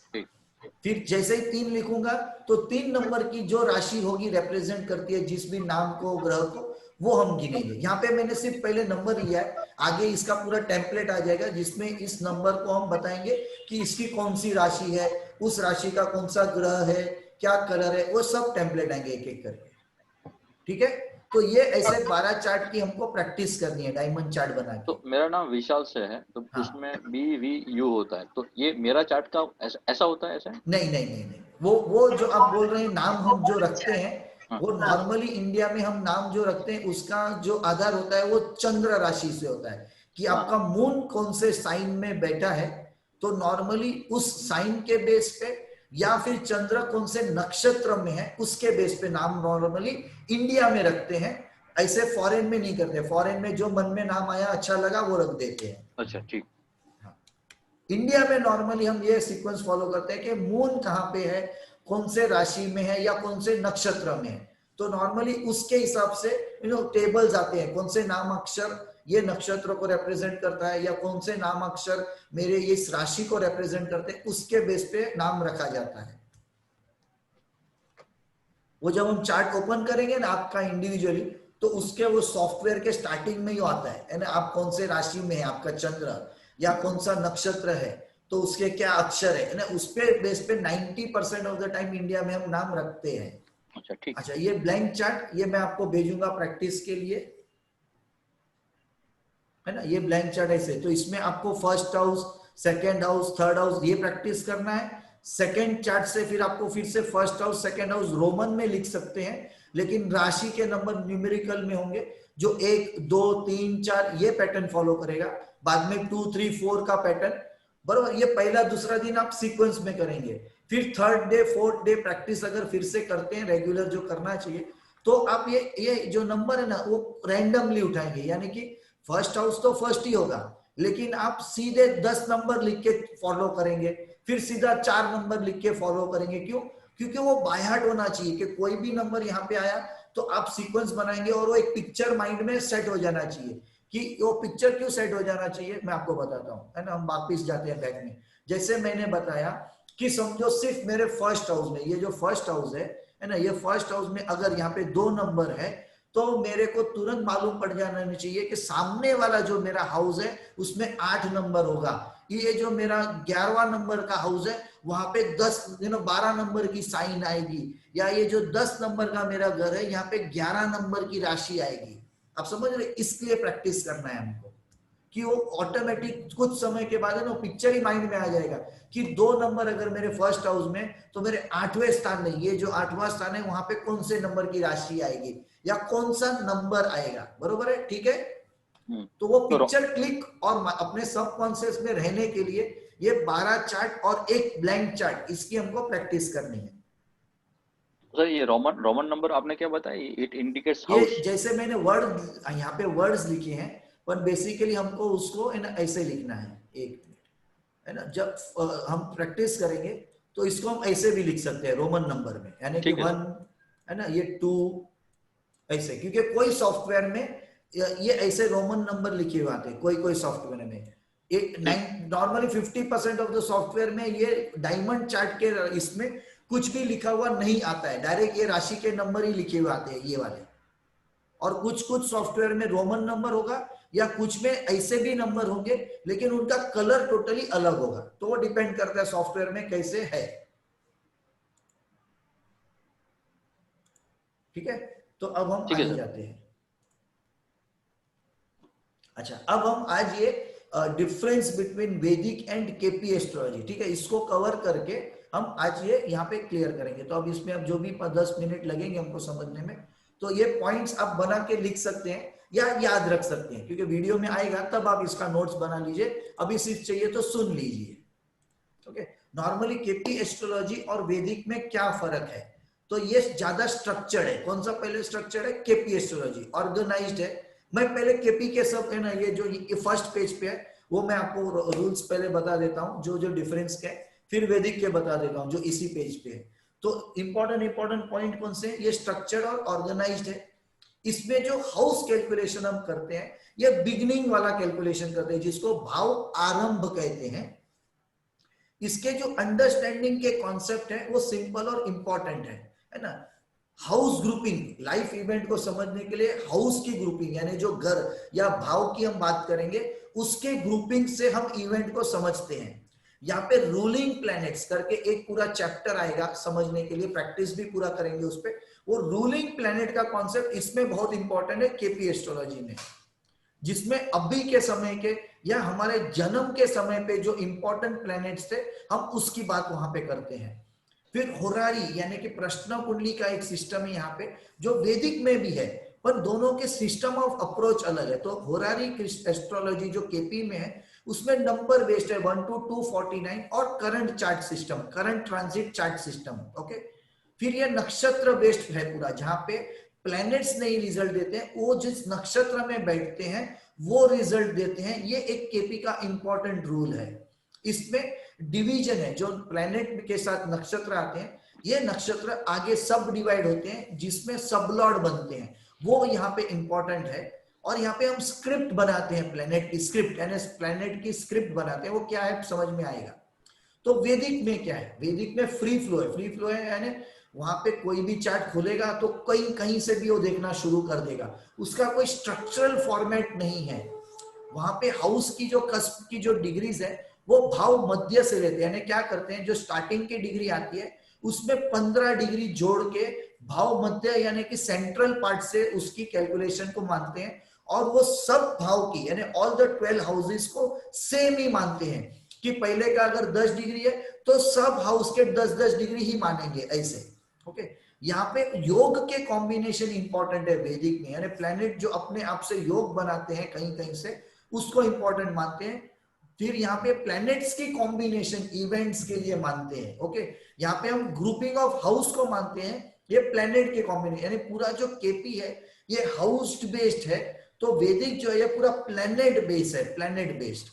फिर जैसे ही 3 लिखूंगा तो 3 नंबर की जो राशि होगी रिप्रेजेंट करती है जिस भी नाम को, ग्रह को, वो हम गिनेंगे. यहाँ पे मैंने सिर्फ पहले नंबर लिया है, आगे इसका पूरा टेम्पलेट आ जाएगा जिसमें इस नंबर को हम बताएंगे कि इसकी कौन सी राशि है, उस राशि का कौन सा ग्रह है, क्या कलर है, वो सब टेम्पलेट आएंगे एक एक करके. ठीक है, तो ये ऐसे 12 चार्ट की हमको प्रैक्टिस करनी है, डायमंड चार्ट बना के. तो मेरा नाम विशाल से है, तो उसमें BVU होता है, तो ये मेरा चार्ट का ऐसा होता है? ऐसा नहीं, वो जो आप बोल रहे हैं नाम हम जो रखते हैं, वो नॉर्मली इंडिया में हम नाम जो रखते हैं उसका जो आधार होता है वो चंद्र राशि से होता है कि आपका मून कौन से साइन में बैठा है. तो नॉर्मली उस साइन के बेस पे या फिर चंद्र कौन से नक्षत्र में है उसके बेस पे नाम नॉर्मली इंडिया में रखते हैं. ऐसे फॉरेन में नहीं करते. फॉरेन में जो मन में नाम आया, अच्छा लगा, वो रख देते हैं. अच्छा, ठीक. इंडिया में नॉर्मली हम ये सीक्वेंस फॉलो करते हैं कि मून कहाँ पे है, कौन से राशि में है या कौन से नक्षत्र में है. तो नॉर्मली उसके हिसाब से टेबल्स आते हैं, कौन से नाम अक्षर ये नक्षत्र को रिप्रेजेंट करता है या कौन से नाम अक्षर मेरे इस राशि को रिप्रेजेंट करते हैं, उसके बेस पे नाम रखा जाता है. वो जब हम चार्ट ओपन करेंगे ना आपका इंडिविजुअली, तो उसके वो सॉफ्टवेयर के स्टार्टिंग में ही आता है ना, आप कौन से राशि में है, आपका चंद्र या कौन सा नक्षत्र है, तो उसके क्या अक्षर है ना, उस पे बेस पे 90% ऑफ द टाइम इंडिया में हम नाम रखते हैं. अच्छा ठीक। अच्छा, ये ब्लैंक चार्ट ये मैं आपको भेजूंगा प्रैक्टिस के लिए, है ना। ये ब्लैंक चार्ट ऐसे, तो इसमें आपको first house, second house, third house ये प्रैक्टिस करना है। सेकंड चार्ट से फिर आपको फिर से first house, second house Roman में लिख सकते हैं, लेकिन राशि के नंबर न्यूमेरिकल में होंगे, जो 1 2 3 4 ये पैटर्न फॉलो करेगा। बाद में 2 3 4 का पैटर्न, बरोबर। ये पहला दूसरा दिन आप सीक्वेंस में करेंगे। फिर third day fourth day practice अगर फिर से करते हैं रेगुलर जो करना चाहिए, तो आप ये जो नंबर है ना वो रैंडमली उठाएंगे, यानी कि फर्स्ट हाउस तो फर्स्ट ही होगा, लेकिन आप सीधे 10 नंबर लिख के फॉलो करेंगे, फिर सीधा 4 नंबर लिख के फॉलो करेंगे। क्यों? क्योंकि वो बाय हार्ट होना चाहिए कि कोई भी नंबर यहाँ पे आया तो आप सीक्वेंस बनाएंगे, और वो एक पिक्चर माइंड में सेट हो जाना चाहिए। कि वो पिक्चर क्यों सेट हो जाना चाहिए मैं आपको बताता हूँ, है ना। हम वापिस जाते हैं बैक में। जैसे मैंने बताया कि समझो सिर्फ मेरे फर्स्ट हाउस में, ये जो फर्स्ट हाउस है ना, ये फर्स्ट हाउस में अगर यहाँ पे 2 नंबर है, तो मेरे को तुरंत मालूम पड़ जाना चाहिए कि सामने वाला जो मेरा हाउस है उसमें 8 नंबर होगा। ये जो मेरा 11वां नंबर का हाउस है वहां पे 12 नंबर की साइन आएगी, या ये जो 10 नंबर का मेरा घर है यहाँ पे 11 नंबर की राशि आएगी। आप समझ रहे? इसलिए प्रैक्टिस करना है हमको, कि वो ऑटोमेटिक कुछ समय के बाद है ना पिक्चर ही माइंड में आ जाएगा कि 2 नंबर अगर मेरे फर्स्ट हाउस में, तो मेरे 8वें स्थान में, ये जो 8वां स्थान है वहां पे कौन से नंबर की राशि आएगी या कौन सा नंबर आएगा, बरोबर है, ठीक है। तो वो पिक्चर क्लिक और अपने सबकॉन्शियस में रहने के लिए ये 12 चार्ट और एक ब्लैंक चार्ट, इसकी हमको प्रैक्टिस करनी है। सर ये रोमन नंबर आपने क्या बताया, इट इंडिकेट्स ये हाउस? जैसे मैंने वर्ड यहाँ पे वर्ड्स लिखे हैं, पर बेसिकली हमको उसको ऐसे लिखना है, एक मिनट, है ना। जब हम प्रैक्टिस करेंगे तो इसको हम ऐसे भी लिख सकते हैं रोमन नंबर में, यानी कि 1 है ना, ये 2 ऐसे, क्योंकि कोई सॉफ्टवेयर में ये ऐसे रोमन नंबर लिखे हुए आते हैं, कोई सॉफ्टवेयर में। नॉर्मली 50% ऑफ द सॉफ्टवेयर में ये डायमंड चार्ट के इसमें कुछ भी लिखा हुआ नहीं आता है, डायरेक्ट ये राशि के नंबर ही लिखे हुए आते हैं ये वाले। और कुछ सॉफ्टवेयर में रोमन नंबर होगा, या कुछ में ऐसे भी नंबर होंगे लेकिन उनका कलर टोटली अलग होगा। तो वो डिपेंड करता है सॉफ्टवेयर में कैसे है, ठीक है। तो अब हम आगे जाते हैं। अच्छा, अब हम आज ये डिफरेंस बिटवीन वैदिक एंड केपी एस्ट्रोलॉजी, ठीक है, इसको कवर करके हम आज ये यहाँ पे क्लियर करेंगे। तो अब इसमें अब जो भी 10 मिनट लगेंगे हमको समझने में, तो ये पॉइंट्स आप बना के लिख सकते हैं या याद रख सकते हैं, क्योंकि वीडियो में आएगा तब आप इसका नोट्स बना लीजिए, अभी सिर्फ चाहिए तो सुन लीजिए। ओके, नॉर्मली केपी एस्ट्रोलॉजी और वैदिक में क्या फर्क है? तो ये ज्यादा स्ट्रक्चर्ड है। कौन सा पहले स्ट्रक्चर्ड है? केपी एस्ट्रोलॉजी ऑर्गेनाइज्ड है। मैं पहले केपी के सब है ना, ये जो फर्स्ट पेज पे है वो मैं आपको रूल्स पहले बता देता हूँ जो जो डिफरेंस के, फिर वैदिक के बता देता हूँ जो इसी पेज पे है। तो इंपॉर्टेंट पॉइंट कौन से? ये स्ट्रक्चर्ड और ऑर्गेनाइज्ड है। इसमें जो हाउस कैलकुलेशन हम करते हैं ये बिगिनिंग वाला कैलकुलेशन करते हैं, जिसको भाव आरंभ कहते हैं। इसके जो अंडरस्टैंडिंग के कॉन्सेप्ट है वो सिंपल और इंपॉर्टेंट है ना। हाउस ग्रुपिंग, लाइफ इवेंट को समझने के लिए हाउस की ग्रुपिंग, यानी जो घर या भाव की हम बात करेंगे उसके ग्रुपिंग से हम इवेंट को समझते हैं। यहाँ पे रूलिंग प्लैनेट्स करके एक पूरा चैप्टर आएगा समझने के लिए, प्रैक्टिस भी पूरा करेंगे उस पर। वो रूलिंग प्लैनेट का कॉन्सेप्ट इसमें बहुत इंपॉर्टेंट है केपी एस्ट्रोलॉजी में, जिसमें अभी के समय के या हमारे जन्म के समय पे जो इंपॉर्टेंट प्लैनेट्स थे हम उसकी बात वहां पे करते हैं। फिर होरारी यानी कि प्रश्न कुंडली का एक सिस्टम है यहाँ पे, जो वैदिक में भी है, पर दोनों के सिस्टम ऑफ अप्रोच अलग है। तो होरारी एस्ट्रोलॉजी जो केपी में है उसमें नंबर बेस्ड है 1 to 249, और current chart system, current transit chart system. Okay, फिर ये नक्षत्र बेस्ड है पूरा, जहां पे प्लैनेट्स नहीं रिजल्ट देते हैं, वो जिस नक्षत्र में बैठते हैं वो रिजल्ट देते हैं। ये एक केपी का इंपॉर्टेंट रूल है। इसमें डिवीजन है, जो प्लैनेट के साथ नक्षत्र आते हैं ये नक्षत्र आगे सब डिवाइड होते हैं जिसमें सबलॉर्ड बनते हैं, वो यहाँ पे इंपॉर्टेंट है। और यहाँ पे हम स्क्रिप्ट बनाते हैं, प्लैनेट की स्क्रिप्ट, यानी प्लैनेट की स्क्रिप्ट बनाते हैं। वो क्या है समझ में आएगा। तो वैदिक में क्या है? वैदिक में फ्री फ्लो है। फ्री फ्लो है यानी वहां पे कोई भी चार्ट खुलेगा तो कहीं से भी वो देखना शुरू कर देगा, उसका कोई स्ट्रक्चरल फॉर्मेट नहीं है। वहां पे हाउस की जो कस्प की जो डिग्रीज है वो भाव मध्य से लेते हैं, यानी क्या करते हैं, जो स्टार्टिंग की डिग्री आती है उसमें 15 डिग्री जोड़ के भाव मध्य यानी कि सेंट्रल पार्ट से उसकी कैलकुलेशन को मानते हैं, और वो सब भाव की यानी ऑल द 12 हाउसेस को सेम ही मानते हैं कि पहले का अगर 10 डिग्री है तो सब हाउस के 10-10 डिग्री ही मानेंगे ऐसे। ओके, यहाँ पे योग के कॉम्बिनेशन इंपॉर्टेंट है वैदिक में, यानी प्लैनेट जो अपने आप से योग बनाते हैं कहीं कहीं से, उसको इंपॉर्टेंट मानते हैं। फिर यहाँ पे प्लैनेट्स की कॉम्बिनेशन इवेंट्स के लिए मानते हैं। ओके, यहाँ पे हम ग्रुपिंग ऑफ हाउस को मानते हैं, ये प्लैनेट के कॉम्बिनेशन, यानी पूरा जो केपी है ये हाउस बेस्ड है, तो वैदिक जो है ये पूरा प्लैनेट बेस्ड है, प्लैनेट बेस्ड।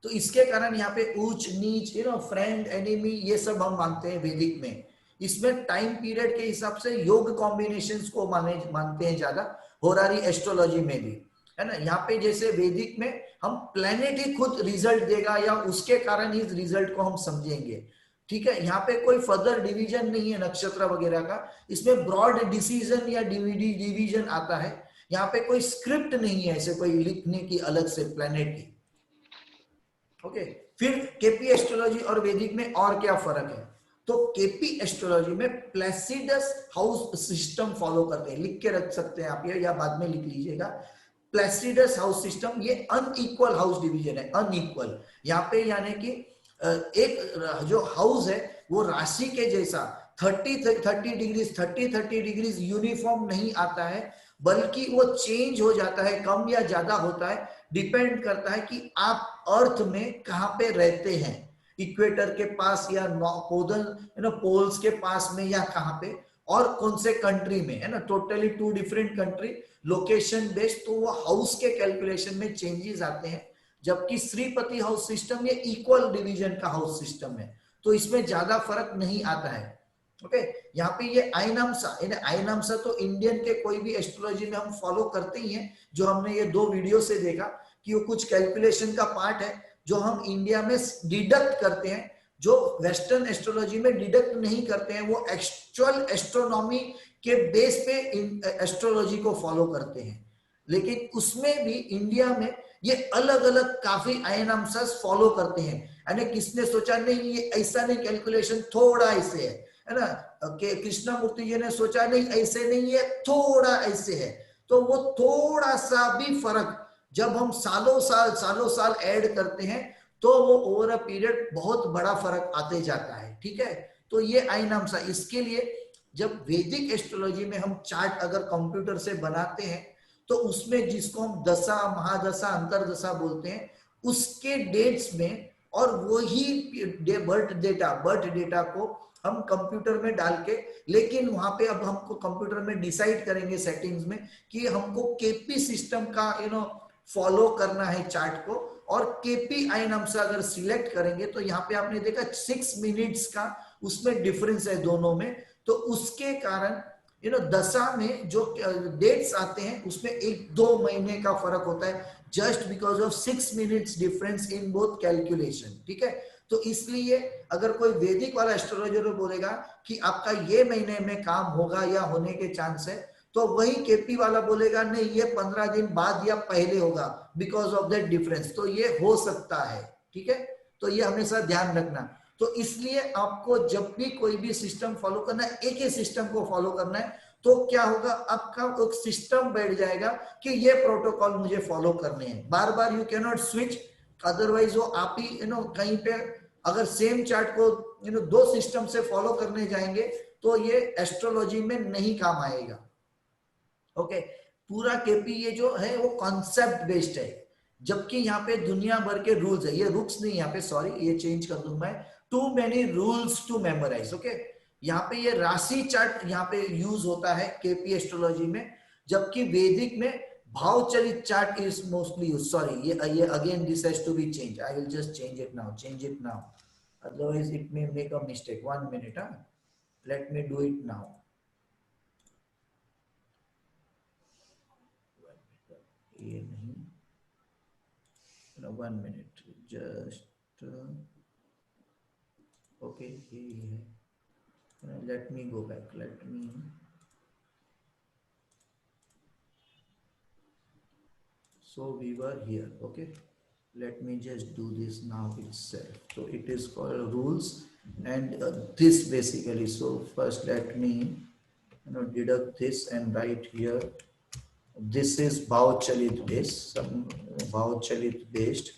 तो इसके कारण यहाँ पे ऊंच नीच, फ्रेंड एनिमी, ये सब हम मानते हैं वैदिक में। इसमें टाइम पीरियड के हिसाब से योग कॉम्बिनेशंस को मानते हैं ज्यादा, होरारी एस्ट्रोलॉजी में भी, है ना। यहाँ पे जैसे वैदिक में हम प्लेनेट ही खुद रिजल्ट देगा या उसके कारण इस रिजल्ट को हम समझेंगे, ठीक है। यहाँ पे कोई फर्दर डिवीजन नहीं है नक्षत्र वगैरह का, इसमें ब्रॉड डिसीजन या डिवीजन आता है। यहाँ पे कोई स्क्रिप्ट नहीं है ऐसे कोई लिखने की अलग से प्लेनेट की। ओके, फिर केपी एस्ट्रोलॉजी और वैदिक में और क्या फर्क है, तो केपी एस्ट्रोलॉजी में प्लेसिडस हाउस सिस्टम फॉलो करते हैं, लिख के रख सकते हैं आप ये या बाद में लिख लीजिएगा। प्लेसिडस हाउस सिस्टम, ये अनइक्वल हाउस डिवीजन है, अनइक्वल। यहाँ पे यानी कि एक जो हाउस है वो राशि के जैसा 30 डिग्रीज यूनिफॉर्म नहीं आता है, बल्कि वो चेंज हो जाता है, कम या ज्यादा होता है, डिपेंड करता है कि आप अर्थ में कहाँ पे रहते हैं, इक्वेटर के पास या पोल्स के पास में या कहाँ पे, और कौन से कंट्री में, है ना। Totally 2 different country, location based, तो वो हाउस के कैलकुलेशन में चेंजेस आते हैं। जबकि श्रीपति हाउस सिस्टम ये इक्वल डिवीजन का हाउस सिस्टम है, तो इसमें ज्यादा फर्क नहीं आता है। ओके, यहाँ पे ये आइनमसा तो इंडियन के कोई भी एस्ट्रोलॉजी में हम फॉलो करते ही हैं, जो हमने ये 2 वीडियो से देखा कि वो कुछ कैलकुलेशन का पार्ट है जो हम इंडिया में डिडक्ट करते हैं, जो वेस्टर्न एस्ट्रोलॉजी में डिडक्ट नहीं करते हैं, वो एक्चुअल एस्ट्रोनॉमी के बेस पे एस्ट्रोलॉजी को फॉलो करते हैं। लेकिन उसमें भी इंडिया में ये अलग अलग काफी आइनमसास फॉलो करते हैं, यानी किसने सोचा नहीं ये ऐसा नहीं, कैलकुलेशन थोड़ा ऐसे है ना, कृष्णा मूर्ति जी ने सोचा नहीं ऐसे नहीं है, थोड़ा ऐसे है, तो वो थोड़ा सा भी फर्क जब हम सालों साल ऐड करते हैं तो वो ओवर अ पीरियड बहुत बड़ा फर्क आते जाता है, ठीक है। तो ये आइनमसा, इसके लिए जब वैदिक एस्ट्रोलॉजी में हम चार्ट अगर कंप्यूटर से बनाते हैं तो उसमें जिसको हम दशा, महादशा, अंतरदशा बोलते हैं, उसके डेट्स में और वही बर्थ डेटा को हम कंप्यूटर में डाल के, लेकिन वहां पे अब हमको कंप्यूटर में डिसाइड करेंगे सेटिंग्स में कि हमको केपी सिस्टम का फॉलो करना है चार्ट को, और केपी आइनमसा अगर सिलेक्ट करेंगे तो यहाँ पे आपने देखा 6 मिनट्स का उसमें डिफरेंस है दोनों में, तो उसके कारण दशा में जो डेट्स आते हैं उसमें 1-2 महीने का फर्क होता है, just because of 6 minutes difference in both calculation, ठीक है। तो इसलिए अगर कोई वैदिक वाला एस्ट्रोलॉजर बोलेगा कि आपका ये महीने में काम होगा या होने के चांस है, तो वही केपी वाला बोलेगा नहीं ये 15 दिन बाद या पहले होगा बिकॉज ऑफ दैट डिफरेंस, तो ये हो सकता है, ठीक है। तो ये हमेशा ध्यान रखना। तो इसलिए आपको जब भी कोई भी सिस्टम फॉलो करना है, एक ही सिस्टम को फॉलो करना है, तो क्या होगा, आपका एक सिस्टम बैठ जाएगा कि ये प्रोटोकॉल मुझे फॉलो करने हैं, बार बार you can not switch, otherwise वो आप ही कहीं पे अगर सेम चार्ट को 2 सिस्टम से फॉलो करने जाएंगे तो ये एस्ट्रोलॉजी में नहीं काम आएगा। ओके, पूरा केपी ये जो है वो कॉन्सेप्ट बेस्ड है, जबकि यहाँ पे दुनिया भर के रूल्स है, ये रुक्स नहीं, यहाँ पे सॉरी ये चेंज कर दूं मैं, too many rules to memorise. Okay, यहाँ पे ये राशि चार्ट यहाँ पे यूज होता है केपी एस्ट्रोलॉजी में, जबकि वैदिक में भाव चलित chart is mostly use. Sorry ये again this has to be change, I will just change it now, otherwise it may make a mistake. 1 minute, let me do it now. ये नहीं, 1 minute, just okay, ये है, let me go back, so we were here, okay, let me just do this now itself. So it is called rules, and this basically, so first let me deduct this and write here. This is Bhav Chalit based, some Bhav Chalit based,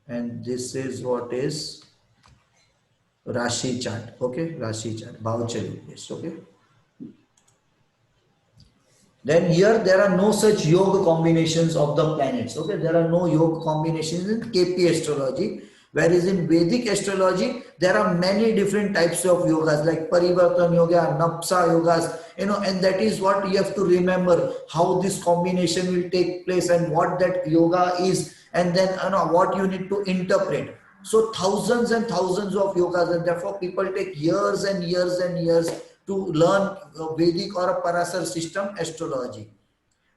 and this is what is Rashi chart. Okay, Rashi chart, Bhav Chalit based. Okay. Then here there are no such yoga combinations of the planets. Okay, there are no yoga combinations in KP astrology. Whereas in Vedic astrology, there are many different types of yogas like Parivartan Yoga, Napsa Yogas, and that is what you have to remember, how this combination will take place and what that yoga is, and then what you need to interpret. So thousands and thousands of yogas, and therefore people take years and years and years to learn Vedic or a Parasar system astrology.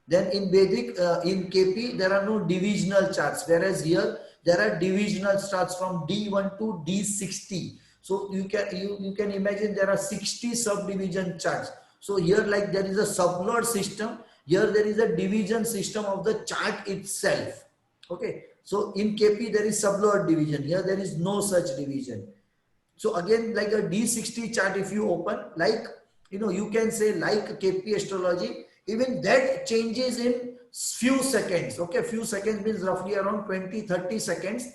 Then in Vedic, in KP, there are no divisional charts, whereas here there are divisional charts from D1 to D60. So you can imagine there are 60 subdivision charts. So here, like, there is a sublord system. Here there is a division system of the chart itself. Okay. So in KP there is sublord division. Here there is no such division. So again, like a D60 chart, if you open, like, you can say like KP astrology, even that changes in few seconds. Okay, few seconds means roughly around 20-30 seconds.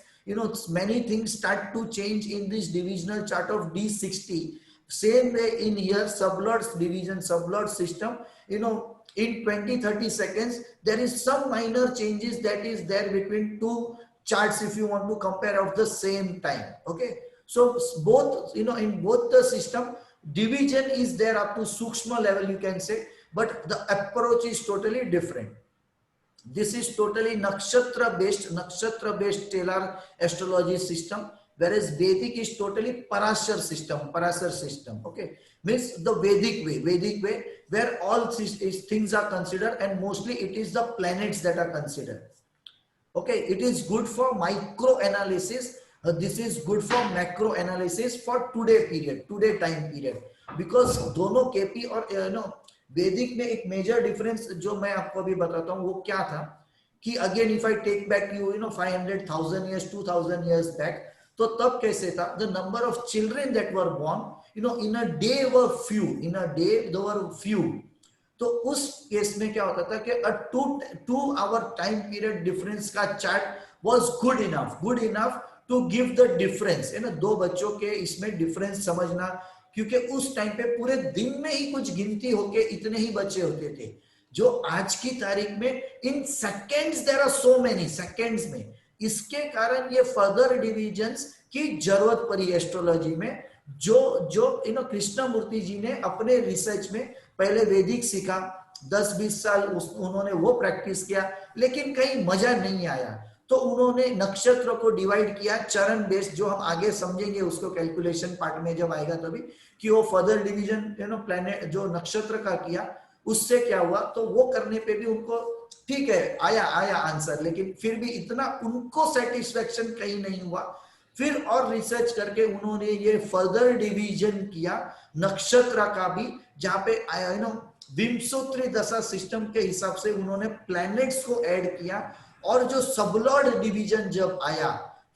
Many things start to change in this divisional chart of D60. Same way in here, sublords division, sublord system, in 20-30 seconds, there is some minor changes that is there between two charts if you want to compare of the same time. Okay. So both, in both the system, division is there up to Sukshma level, you can say, but the approach is totally different. This is totally nakshatra based stellar astrology system, whereas Vedic is totally Parasar system. Okay, means the Vedic way, where all things are considered, and mostly it is the planets that are considered. Okay, it is good for micro analysis. This is good for macro analysis for today time period, because दोनों KP और वैदिक में एक major difference जो मैं आपको अभी बताता हूँ वो क्या था कि again if I take back 500,000 years 2,000 years back, तो तब कैसे था, the number of children that were born in a day were few. तो उस केस में क्या होता था कि a 2 hour time period difference का chart was good enough to give the difference, दो बच्चों के इसमें डिफरेंस समझना, क्योंकि उस टाइम पे पूरे दिन में ही कुछ गिनती होके इतने ही बच्चे होते थे, जो आज की तारीख में in seconds there are so many seconds में. इसके कारण ये फर्दर डिविजन्स की जरूरत पड़ी एस्ट्रोलॉजी में, जो कृष्णमूर्ति जी ने अपने रिसर्च में पहले वैदिक सीखा, 10-20 साल उन्होंने वो प्रैक्टिस किया, लेकिन कहीं मजा नहीं आया, तो उन्होंने नक्षत्र को डिवाइड किया चरण बेस्ड, जो हम आगे समझेंगे उसको कैलकुलेशन पार्ट में जब आएगा तभी, कि वो फर्दर डिवीजन प्लैनेट जो नक्षत्र का किया, उससे क्या हुआ, तो वो करने पे भी उनको ठीक है आया आंसर, लेकिन फिर भी इतना उनको सेटिस्फेक्शन कहीं नहीं हुआ. फिर और रिसर्च करके उन्होंने ये फर्दर डिवीजन किया नक्षत्र का भी, जहां पे विंशोत्तरी दशा सिस्टम के हिसाब से उन्होंने प्लैनेट्स को ऐड किया, और जो सबलॉर्ड डिवीजन जब आया,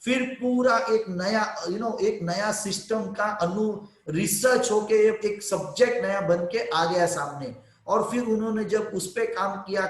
फिर पूरा एक नया सिस्टम का रिसर्च होके एक सब्जेक्ट नया बन के आ गया सामने, और फिर उन्होंने जब उस पे काम किया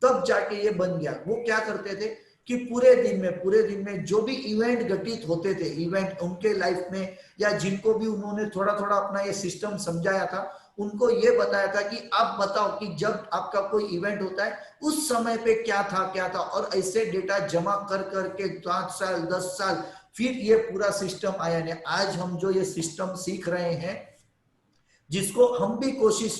तब जाके ये बन गया. वो क्या करते थे कि पूरे दिन में जो भी इवेंट घटित होते थे, इवेंट उनके लाइफ में, या जिनको भी उन्होंने थोड़ा अपना ये सिस्टम समझाया था, उनको ये बताया था कि आप बताओ कि जब आपका कोई इवेंट होता है उस समय पे क्या था, और ऐसे डेटा जमा करके 5 साल 10 साल फिर ये पूरा सिस्टम आया. नहीं, आज हम जो ये सिस्टम सीख रहे हैं, जिसको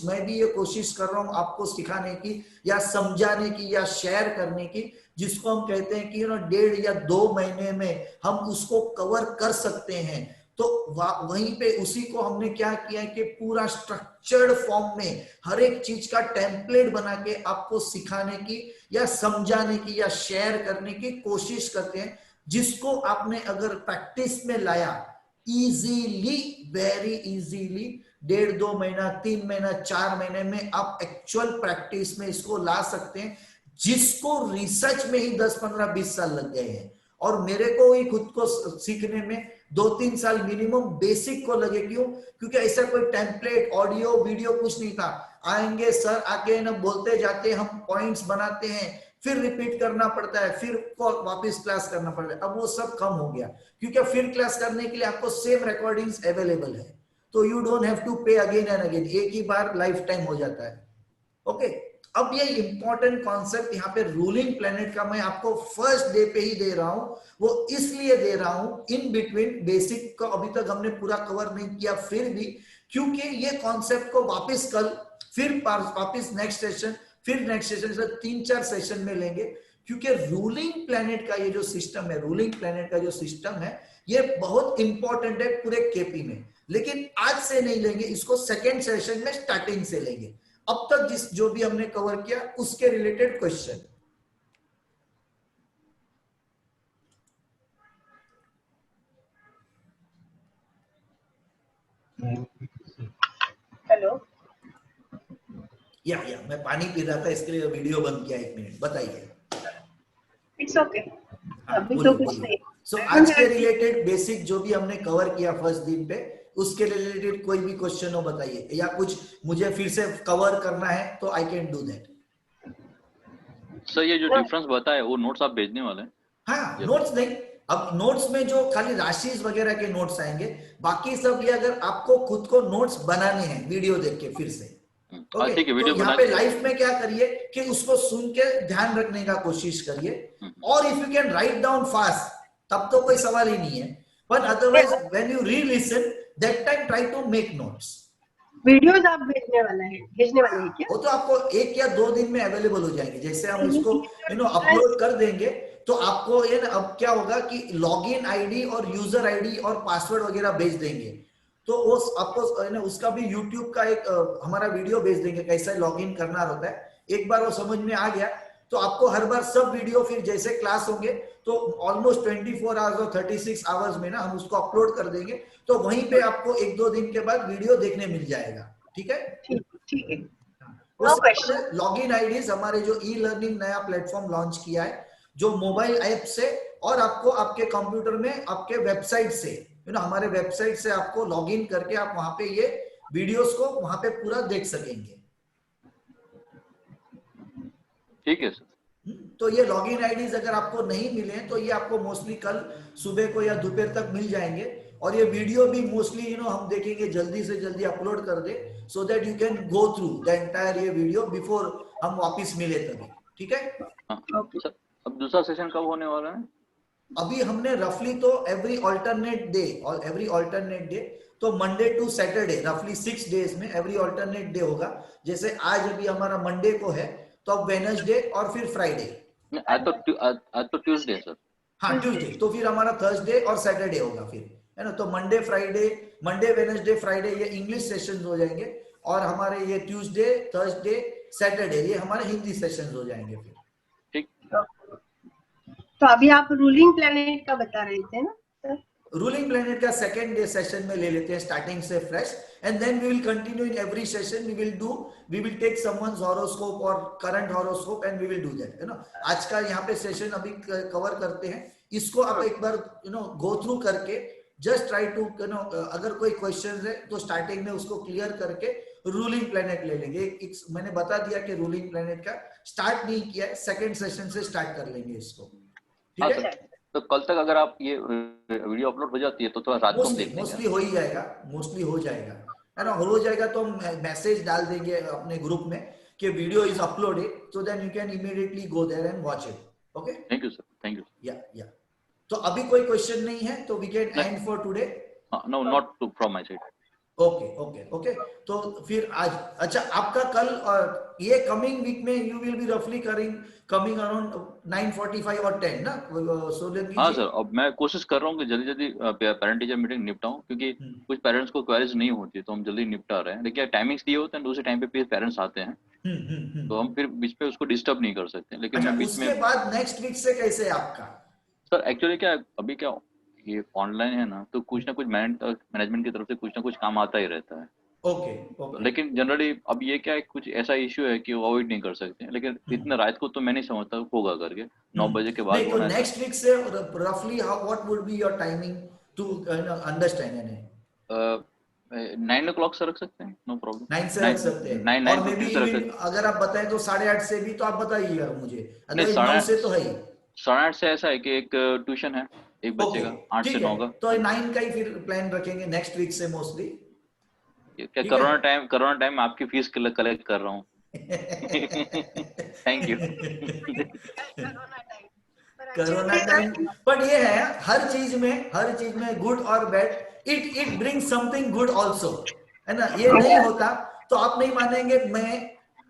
मैं भी ये कोशिश कर रहा हूं आपको सिखाने की या समझाने की या शेयर करने की, जिसको हम कहते हैं कि 1.5 या 2 महीने में हम उसको कवर कर सकते हैं. तो वहीं पे उसी को हमने क्या किया है कि पूरा स्ट्रक्चर्ड फॉर्म में हर एक चीज का टेम्पलेट बना के आपको सिखाने की या समझाने की या शेयर करने की कोशिश करते हैं, जिसको आपने अगर प्रैक्टिस में लाया वेरी इजीली 1.5-2 महीना 3 महीना 4 महीने में आप एक्चुअल प्रैक्टिस में इसको ला सकते हैं, जिसको रिसर्च में ही 10-15-20 साल लग गए हैं. और मेरे को ही खुद को सीखने में 2-3 साल मिनिमम बेसिक को लगे। क्यों? क्योंकि ऐसा कोई टेम्पलेट ऑडियो वीडियो कुछ नहीं था। आएंगे सर आके ना बोलते जाते, हम पॉइंट्स बनाते हैं, फिर रिपीट करना पड़ता है, फिर वापस क्लास करना पड़ता है। अब वो सब कम हो गया, क्योंकि फिर क्लास करने के लिए आपको सेम रिकॉर्डिंग्स अवेलेबल है, तो यू डोंट हैव टू पे अगेन एंड अगेन, एक ही बार लाइफ टाइम हो जाता है। ओके, अब ये इंपॉर्टेंट कॉन्सेप्ट यहाँ पे रूलिंग प्लेनेट का मैं आपको फर्स्ट डे पे ही दे रहा हूं। वो इसलिए दे रहा हूं, इन बिटवीन बेसिक को अभी तक हमने पूरा कवर नहीं किया फिर भी, क्योंकि ये कॉन्सेप्ट को वापस कल, फिर वापस नेक्स्ट सेशन, फिर नेक्स्ट सेशन से 3-4 सेशन में लेंगे। क्योंकि रूलिंग प्लेनेट का ये जो सिस्टम है, रूलिंग प्लेनेट का जो सिस्टम है, ये बहुत इंपॉर्टेंट है पूरे केपी में। लेकिन आज से नहीं लेंगे इसको, सेकेंड सेशन में स्टार्टिंग से लेंगे। अब तक जिस जो भी हमने कवर किया उसके रिलेटेड क्वेश्चन। हेलो, या मैं पानी पी रहा था इसके लिए वीडियो बंद किया। 1 मिनट, बताइए। It's okay. हाँ, अभी तो बोलिए कुछ बोलिए। नहीं। सो आज के रिलेटेड बेसिक जो भी हमने कवर किया फर्स्ट दिन पे, उसके रिलेटेड कोई भी क्वेश्चन हो बताइए, या कुछ मुझे फिर से कवर करना है तो I can do that. Sir ये जो डिफरेंस बताया वो नोट्स आप भेजने वाले हैं? हाँ, नोट्स नहीं, अब नोट्स में जो खाली राशिज वगैरह के नोट्स आएंगे, बाकी सब ये अगर आपको खुद को नोट्स बनाने हैं वीडियो देख के फिर से। ओके, ठीक है, तो वीडियो यहाँ बना पे के लाइफ में क्या करिए कि उसको सुन के ध्यान रखने का कोशिश करिए, और if you can write down fast तब तो कोई सवाल ही नहीं है, but otherwise when you re listen that time try to make notes. Videos आप भेजने वाले हैं क्या? वो तो आपको 1 या 2 दिन में अवेलेबल हो जाएंगे। जैसे हम इसको अपलोड कर देंगे तो आपको ये ना, अब क्या होगा कि लॉगिन आईडी और यूजर आईडी और पासवर्ड वगैरह भेज देंगे, तो वो आपको उसका भी यूट्यूब का एक हमारा वीडियो भेज देंगे कैसे लॉगिन करना होता है। एक बार वो समझ में आ गया तो आपको हर बार सब वीडियो, फिर जैसे क्लास होंगे तो ऑलमोस्ट 24 आवर्स और 36 आवर्स में ना हम उसको अपलोड कर देंगे, तो वहीं पे आपको 1-2 दिन के बाद वीडियो देखने मिल जाएगा। ठीक है, ठीक है। वो नो क्वेश्चन। लॉगिन आईडीज हमारे जो ई लर्निंग नया प्लेटफॉर्म लॉन्च किया है, जो मोबाइल ऐप से और आपको आपके कंप्यूटर में आपके वेबसाइट से, हमारे वेबसाइट से आपको लॉगिन करके आप वहां पे ये वीडियोस को वहां पे पूरा देख सकेंगे। ठीक है सर। तो ये लॉगिन आईडीज अगर आपको नहीं मिले तो ये आपको मोस्टली कल सुबह को या दोपहर तक मिल जाएंगे, और ये वीडियो भी मोस्टली हम देखेंगे जल्दी से जल्दी अपलोड कर दे, so that you can go through the entire ये वीडियो बिफोर हम वापस मिले तभी। ठीक है, हाँ सर, अब दूसरा सेशन कब होने वाला है? अभी हमने रफली तो एवरी ऑल्टरनेट डे, तो मंडे टू सैटरडे रफली 6 डेज में एवरी ऑल्टरनेट डे होगा। जैसे आज अभी हमारा मंडे को है, तो अब वेडनेसडे और फिर फ्राइडे। आज तो ट्यूसडे सर। हाँ, ट्यूसडे, तो फिर हमारा थर्सडे और सैटरडे होगा फिर, है ना। तो मंडे वेडनेसडे फ्राइडे ये इंग्लिश सेशंस हो जाएंगे, और हमारे ये ट्यूसडे थर्सडे सैटरडे ये हमारे हिंदी सेशंस हो जाएंगे फिर। ठीक। तो अभी आप रूलिंग प्लेनेट का बता रहे थे ना सर? रूलिंग प्लेनेट का सेकेंड डे सेशन में ले लेते हैं स्टार्टिंग से fresh, and then we will continue in every session. We will take someone's horoscope और current horoscope and we will do that, है ना। आज का यहाँ पे सेशन अभी कवर करते हैं, इसको आप एक बार गो थ्रू करके जस्ट ट्राई टू अगर कोई क्वेश्चन है तो स्टार्टिंग में उसको क्लियर करके रूलिंग प्लेनेट ले लेंगे। मैंने बता दिया कि रूलिंग प्लेनेट का स्टार्ट नहीं किया है, सेकेंड सेशन से स्टार्ट कर लेंगे इसको। ठीक है, तो कल तक अगर आप ये वीडियो अपलोड हो जाती है तो थोड़ा रात को हम देख लेंगे। मोस्टली हो ही जाएगा, मोस्टली हो जाएगा, है ना। हो जाएगा तो हम मैसेज डाल देंगे अपने ग्रुप में कि video is uploaded, so then you can immediately go there and watch it. Okay, thank you sir, thank you. या तो अभी कोई क्वेश्चन नहीं है तो we can end for today. No, not too from my side. Okay, तो फिर आज, अच्छा आपका कल और ये कमिंग वीक में यू विल बी रफली कमिंग अराउंड 9:45 और 10 ना सोलन की। हाँ सर, अब मैं कोशिश कर रहा हूँ कि जल्दी जल्दी पेरेंट टीचर मीटिंग निपटाऊं, क्योंकि कुछ पेरेंट्स को क्वेरीज नहीं होती तो हम जल्दी निपटा रहे हैं। देखिए टाइमिंग्स दिए होते हैं, दूसरे टाइम पे पेरेंट्स आते हैं, तो हम फिर बीच पे उसको डिस्टर्ब नहीं कर सकते। लेकिन अच्छा, मैं बीच उसके में बाद नेक्स्ट वीक से कैसे है आपका? सर एक्चुअली क्या अभी क्या ये ऑनलाइन है ना, तो कुछ ना कुछ मैनेजमेंट की तरफ से कुछ ना कुछ काम आता ही रहता है। ओके ओके लेकिन जनरली अब ये क्या है, कुछ ऐसा इश्यू है कि वो अवॉइड नहीं कर सकते हैं, लेकिन इतना रात को तो मैं नहीं समझता होगा करके 9 बजे के बाद नहीं तो होना है नेक्स्ट वीक से रफली how what would be your timing to understand यानी 9 o'clock से रख सकते हैं, नो प्रॉब्लम। 9 से रख सकते हैं 9 और मे बी 9:15 से रख सकते इवन हैं। अगर आप बताएं तो 8:30 से भी तो आप बताइएगा मुझे, नहीं, अदरवाइज 9 से तो है ही। 8:30 से ऐसा है कि एक ट्यूशन है एक बच्चे ओके का 8 से ठीक 9 है, का। तो 9 का ही फिर प्लान रखेंगे नेक्स्ट वीक से मोस्टली। क्या ठीक है कोरोना टाइम आपकी फीस कलेक्ट कर रहा हूँ। Thank you. कोरोना टाइम पर कोरोना टाइम, बट ये है हर चीज में गुड और bad, it brings something good also, है ना। ये नहीं होता तो आप नहीं मानेंगे, मैं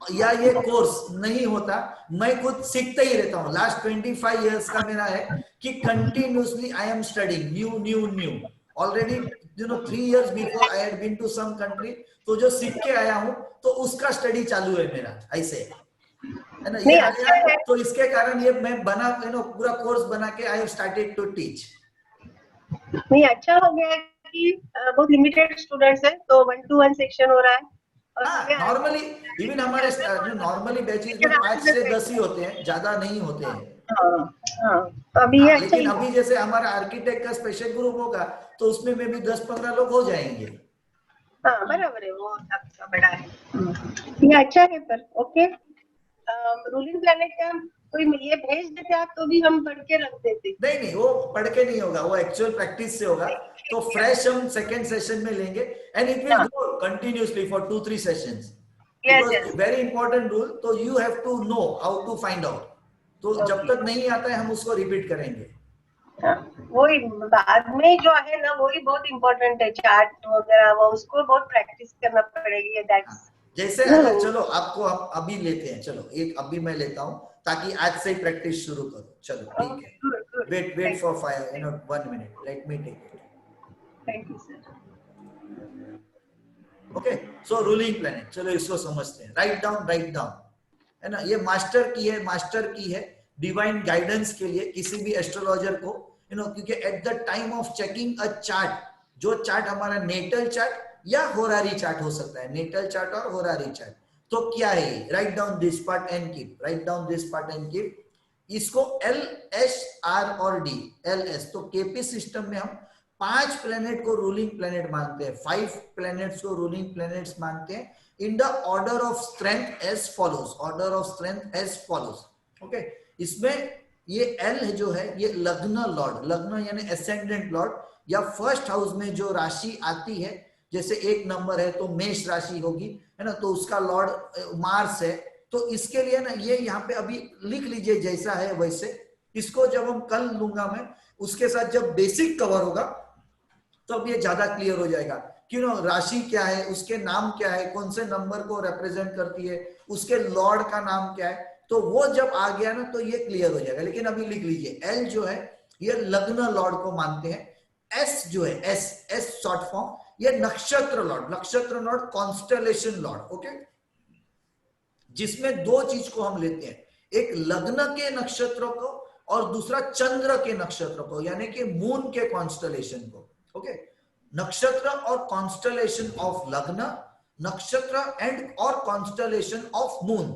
या ये कोर्स नहीं होता, मैं खुद सीखता ही रहता हूँ। लास्ट 25 इयर्स का मेरा है कि continuously I am studying new already, 3 years before I had been to some country, तो जो सीख के आया हूँ तो उसका स्टडी चालू है मेरा, ऐसे है ना। ये नहीं, आ अच्छा गया है। तो इसके कारण ये मैं बना पूरा कोर्स बना के I have started to teach. नहीं, अच्छा हो गया है कि बहुत लिमिटेड स्टूडेंट्स हैं, तो 1-to-1 सेक्शन हो रहा है और हाँ हमें नॉर्मली इवन हमारे जो नॉर्मली बैचेस में 5 से 10 ही होते हैं, ज्यादा नहीं होते हैं। हाँ, हाँ, तो अभी ये हाँ, अच्छा लेकिन ही अभी जैसे हमारा आर्किटेक्ट का स्पेशल ग्रुप होगा तो उसमें में भी 10-15 लोग हो जाएंगे। हाँ, बराबर है, वो आपका बड़ा है। ये अच्छा है पर ओके। रूलिंग प्लैनेट का कोई ये भेज देते आप तो भी हम पढ़ के रख देते। नहीं वो पढ़ के नहीं होगा, वो एक्चुअल प्रैक्टिस से होगा। तो फ्रेश हम सेकेंड सेशन में लेंगे and it will go continuously for 2-3 sessions, yes, because yes. Very important rule, तो you have to know how to find out. तो जब ओके। तक नहीं आता है हम उसको रिपीट करेंगे। हाँ, वही बाद में जो है ना, वही बहुत इम्पोर्टेंट है, चार्ट वगैरह, वो उसको बहुत प्रैक्टिस करना पड़ेगी। हाँ, जैसे अगर चलो आपको हम अभी लेते हैं, चलो एक अभी मैं लेता हूँ ताकि आज से ही प्रैक्टिस शुरू करो। चलो ठीक है, good, good. Wait for 1 minute, let me take it. Thank you sir. Okay, so ruling planet, चलो इसको समझते हैं। राइट डाउन है ना, ये मास्टर की है डिवाइन गाइडेंस के लिए किसी भी एस्ट्रोलॉजर को, क्योंकि eight the time of checking a chart, जो चार्ट हमारा नेटल चार्ट या होरारी चार्ट हो सकता है, नेटल चार्ट और होरारी चार्ट, तो क्या है, write down this part and keep, इसको LS R और D, LS, तो केपी सिस्टम में हम 5 प्लेनेट को रूलिंग प्लेनेट मानते हैं, 5 प्लेनेट्स को रूलिंग प्लेनेट्स मानते हैं in the order of strength as follows. Okay, इसमें ये L जो है ये लग्न यानी एसेंडेंट लॉर्ड, या फर्स्ट हाउस में जो राशि आती है, जैसे एक नंबर है तो मेष राशि होगी, है ना, तो उसका लॉर्ड मार्स है। तो इसके लिए ना ये यहाँ पे अभी लिख लीजिए जैसा है वैसे, इसको जब हम कल लूंगा मैं, उसके साथ जब बेसिक कवर होगा तो अब ये ज्यादा क्लियर हो जाएगा कि राशि क्या है, उसके नाम क्या है, कौन से नंबर को रिप्रेजेंट करती है, उसके लॉर्ड का नाम क्या है, तो वो जब आ गया ना तो ये क्लियर हो जाएगा। लेकिन अभी लिख लीजिए, L जो है ये लग्न लॉर्ड को मानते हैं, S जो है S शॉर्ट फॉर्म, ये नक्षत्र लॉर्ड कॉन्स्टेलेशन लॉर्ड। ओके, जिसमें 2 चीज को हम लेते हैं, एक लग्न के नक्षत्रों को और दूसरा चंद्र के नक्षत्र को, यानी कि मून के कॉन्स्टलेशन को। ओके, नक्षत्र और कॉन्स्टलेशन ऑफ लग्न, नक्षत्र एंड और कॉन्स्टलेशन ऑफ मून,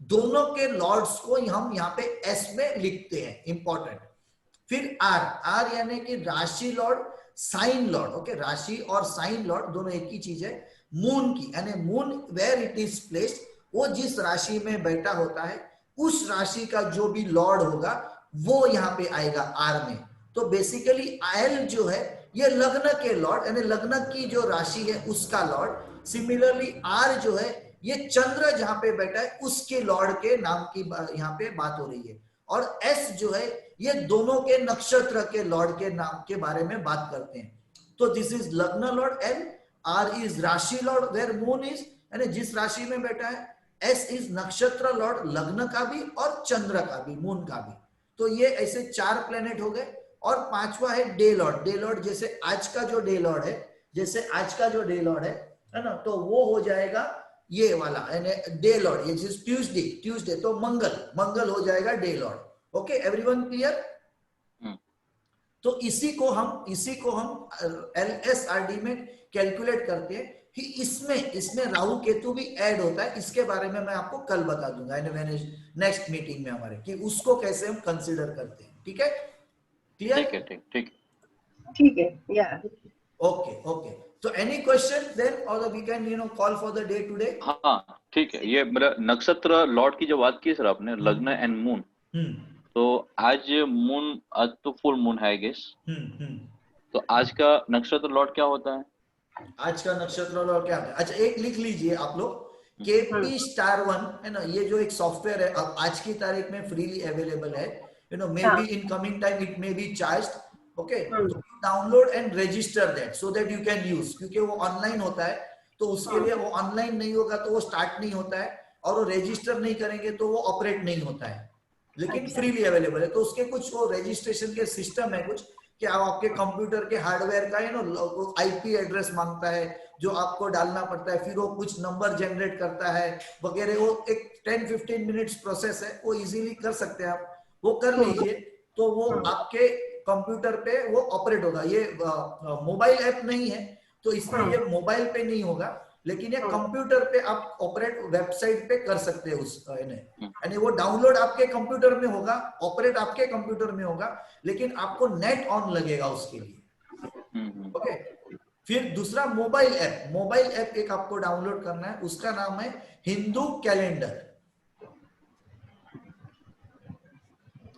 दोनों के लॉर्ड्स को हम यहाँ पे एस में लिखते हैं, इंपॉर्टेंट। फिर आर यानी कि राशि लॉर्ड, साइन लॉर्ड। ओके, राशि और साइन लॉर्ड दोनों एक ही चीज है। मून की यानी moon where it is placed, वो जिस राशि में बैठा होता है उस राशि का जो भी लॉर्ड होगा वो यहाँ पे आएगा आर में। तो बेसिकली एल जो है ये लग्न के लॉर्ड यानी लग्न की जो राशि है उसका लॉर्ड। सिमिलरली आर जो है ये चंद्र जहां पे बैठा है उसके लॉर्ड के नाम की यहाँ पे बात हो रही है। और एस जो है ये दोनों के नक्षत्र के लॉर्ड के नाम के बारे में बात करते हैं। तो दिस इज लग्न लॉर्ड एल, आर इज राशि लॉर्ड वेयर मून इज, यानी जिस राशि में बैठा है। एस इज नक्षत्र लॉर्ड लग्न का भी और चंद्र का भी, मून का भी। तो ये ऐसे 4 प्लेनेट हो गए। और 5वां है डे लॉर्ड, जैसे आज का जो डे लॉर्ड है ना, तो वो हो जाएगा ये वाला डे लॉर्ड, ये ट्यूसडे, तो मंगल हो जाएगा day Lord. Okay, everyone clear? तो इसी को हम LSRD में कैलकुलेट करते हैं। कि इसमें राहु केतु भी ऐड होता है, इसके बारे में मैं आपको कल बता दूंगा नेक्स्ट मीटिंग में हमारे, कि उसको कैसे हम कंसीडर करते हैं। ठीक है, क्लियर? ठीक है, ठीक ठीक है, या ओके तो एनी क्वेश्चन देन, और we can call for the day today. हाँ ठीक है। ये मेरा नक्षत्र लॉर्ड की जो बात की सर आपने, लग्न एंड मून, तो आज तो फुल मून है आई गेस। तो आज का नक्षत्र लॉर्ड क्या होता है? आज का नक्षत्र लॉर्ड क्या है? अच्छा, एक लिख लीजिए आप लोग, KP Star 1 है ना, ये जो एक सॉफ्टवेयर है, अब आज की तारीख में फ्रीली अवेलेबल है, may be in coming time it may be charged, okay, download and register that so that you can use, क्योंकि वो ऑनलाइन होता है, तो उसके लिए वो ऑनलाइन नहीं होगा तो वो स्टार्ट नहीं होता है, और वो रजिस्टर नहीं करेंगे तो वो ऑपरेट नहीं होता है, लेकिन फ्रीली अवेलेबल है। तो उसके कुछ वो रजिस्ट्रेशन के सिस्टम है कुछ, कि आपके कंप्यूटर के हार्डवेयर का IP एड्रेस मांगता है जो आपको डालना पड़ता है, फिर वो कुछ नंबर जनरेट करता है वगैरह, वो एक 10-15 मिनट्स प्रोसेस है, वो इजीली कर सकते हैं आप, वो कर लीजिए, तो वो आपके कंप्यूटर पे वो ऑपरेट होगा। ये मोबाइल ऐप नहीं है, तो इसलिए ये मोबाइल पे नहीं होगा, लेकिन ये कंप्यूटर पे आप ऑपरेट वेबसाइट पे कर सकते हैं उस यानी वो डाउनलोड आपके कंप्यूटर में होगा, ऑपरेट आपके कंप्यूटर में होगा, लेकिन आपको नेट ऑन लगेगा उसके लिए। ओके, फिर दूसरा मोबाइल ऐप एक आपको डाउनलोड करना है, उसका नाम है हिंदू कैलेंडर।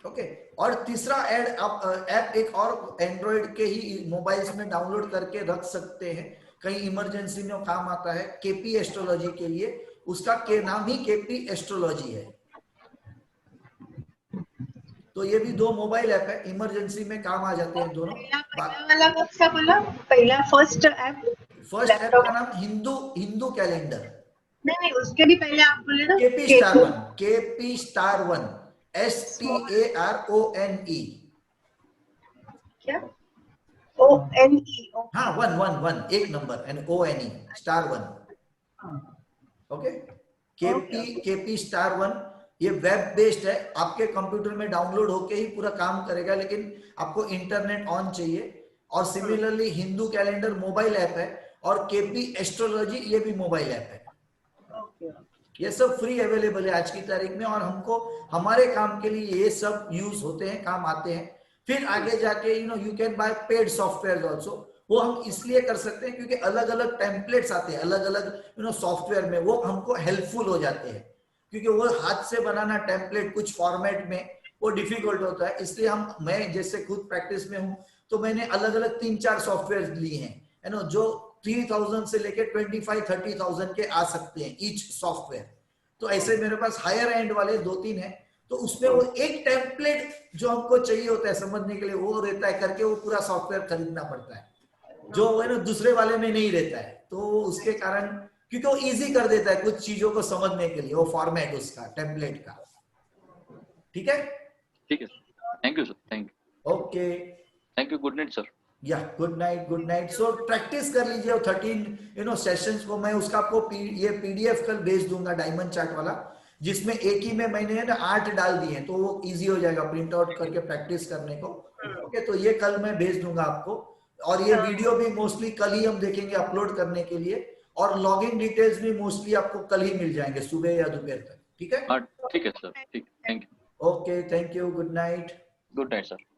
ओके, और तीसरा ऐप एक और एंड्रॉइड के ही मोबाइल्स में डाउनलोड करके रख सकते हैं, कहीं इमरजेंसी में काम आता है, KP एस्ट्रोलॉजी के लिए, उसका नाम ही KP एस्ट्रोलॉजी है। तो ये भी 2 मोबाइल ऐप है, इमरजेंसी में काम आ जाते हैं दोनों। पहला फर्स्ट ऐप का नाम हिंदू कैलेंडर। नहीं, उसके भी पहले आप बोले ना KP Star 1 STARONE। क्या? ONE? हाँ, 1 एक number, and ONE Star 1। Okay, KP Star 1 ये वेब बेस्ड है, आपके कंप्यूटर में डाउनलोड होके ही पूरा काम करेगा, लेकिन आपको इंटरनेट ऑन चाहिए। और similarly Hindu calendar mobile app है, और KP एस्ट्रोलॉजी ये भी मोबाइल ऐप है। ये सब फ्री अवेलेबल है आज की तारीख में, और हमको हमारे काम के लिए ये सब यूज होते हैं, काम आते हैं। फिर आगे जाके you can buy paid software also, वो हम इसलिए कर सकते हैं क्योंकि अलग अलग टेम्पलेट्स आते हैं, अलग अलग सॉफ्टवेयर में, वो हमको हेल्पफुल हो जाते हैं, क्योंकि वो हाथ से बनाना टेम्पलेट कुछ फॉर्मेट में वो डिफिकल्ट होता है। इसलिए मैं जैसे खुद प्रैक्टिस में हूँ, तो मैंने अलग अलग 3-4 सॉफ्टवेयर लिए हैं, जो 3000 से लेके 25-30,000 के आ सकते हैं ईच सॉफ्टवेयर। तो ऐसे मेरे पास हायर एंड वाले 2-3 हैं, तो उसमें वो एक टेम्पलेट जो हमको चाहिए होता है समझने के लिए, वो रहता है करके, वो पूरा सॉफ्टवेयर खरीदना पड़ता है, जो है ना दूसरे वाले में नहीं रहता है। तो उसके कारण, क्योंकि वो इजी कर देता है कुछ चीजों को समझने के लिए, वो फॉर्मेट उसका टेम्पलेट का। ठीक है, thank you sir, thank you. Okay, thank you, good night sir. या गुड नाइट। सो प्रैक्टिस कर लीजिए 13 सेशंस को। मैं उसका आपको ये PDF कल भेज दूंगा, डायमंड चार्ट वाला, जिसमें एक ही में मैंने ना 8 डाल दिए हैं, तो वो इजी हो जाएगा प्रिंट आउट करके प्रैक्टिस करने को। ओके, तो ये कल मैं भेज दूंगा आपको, और ये वीडियो भी मोस्टली कल ही हम देखेंगे अपलोड करने के लिए, और लॉगिन डिटेल्स भी मोस्टली आपको कल ही मिल जाएंगे, सुबह या दोपहर तक। ठीक है? ठीक है सर, ठीक, thank you. Okay, thank you, good night sir.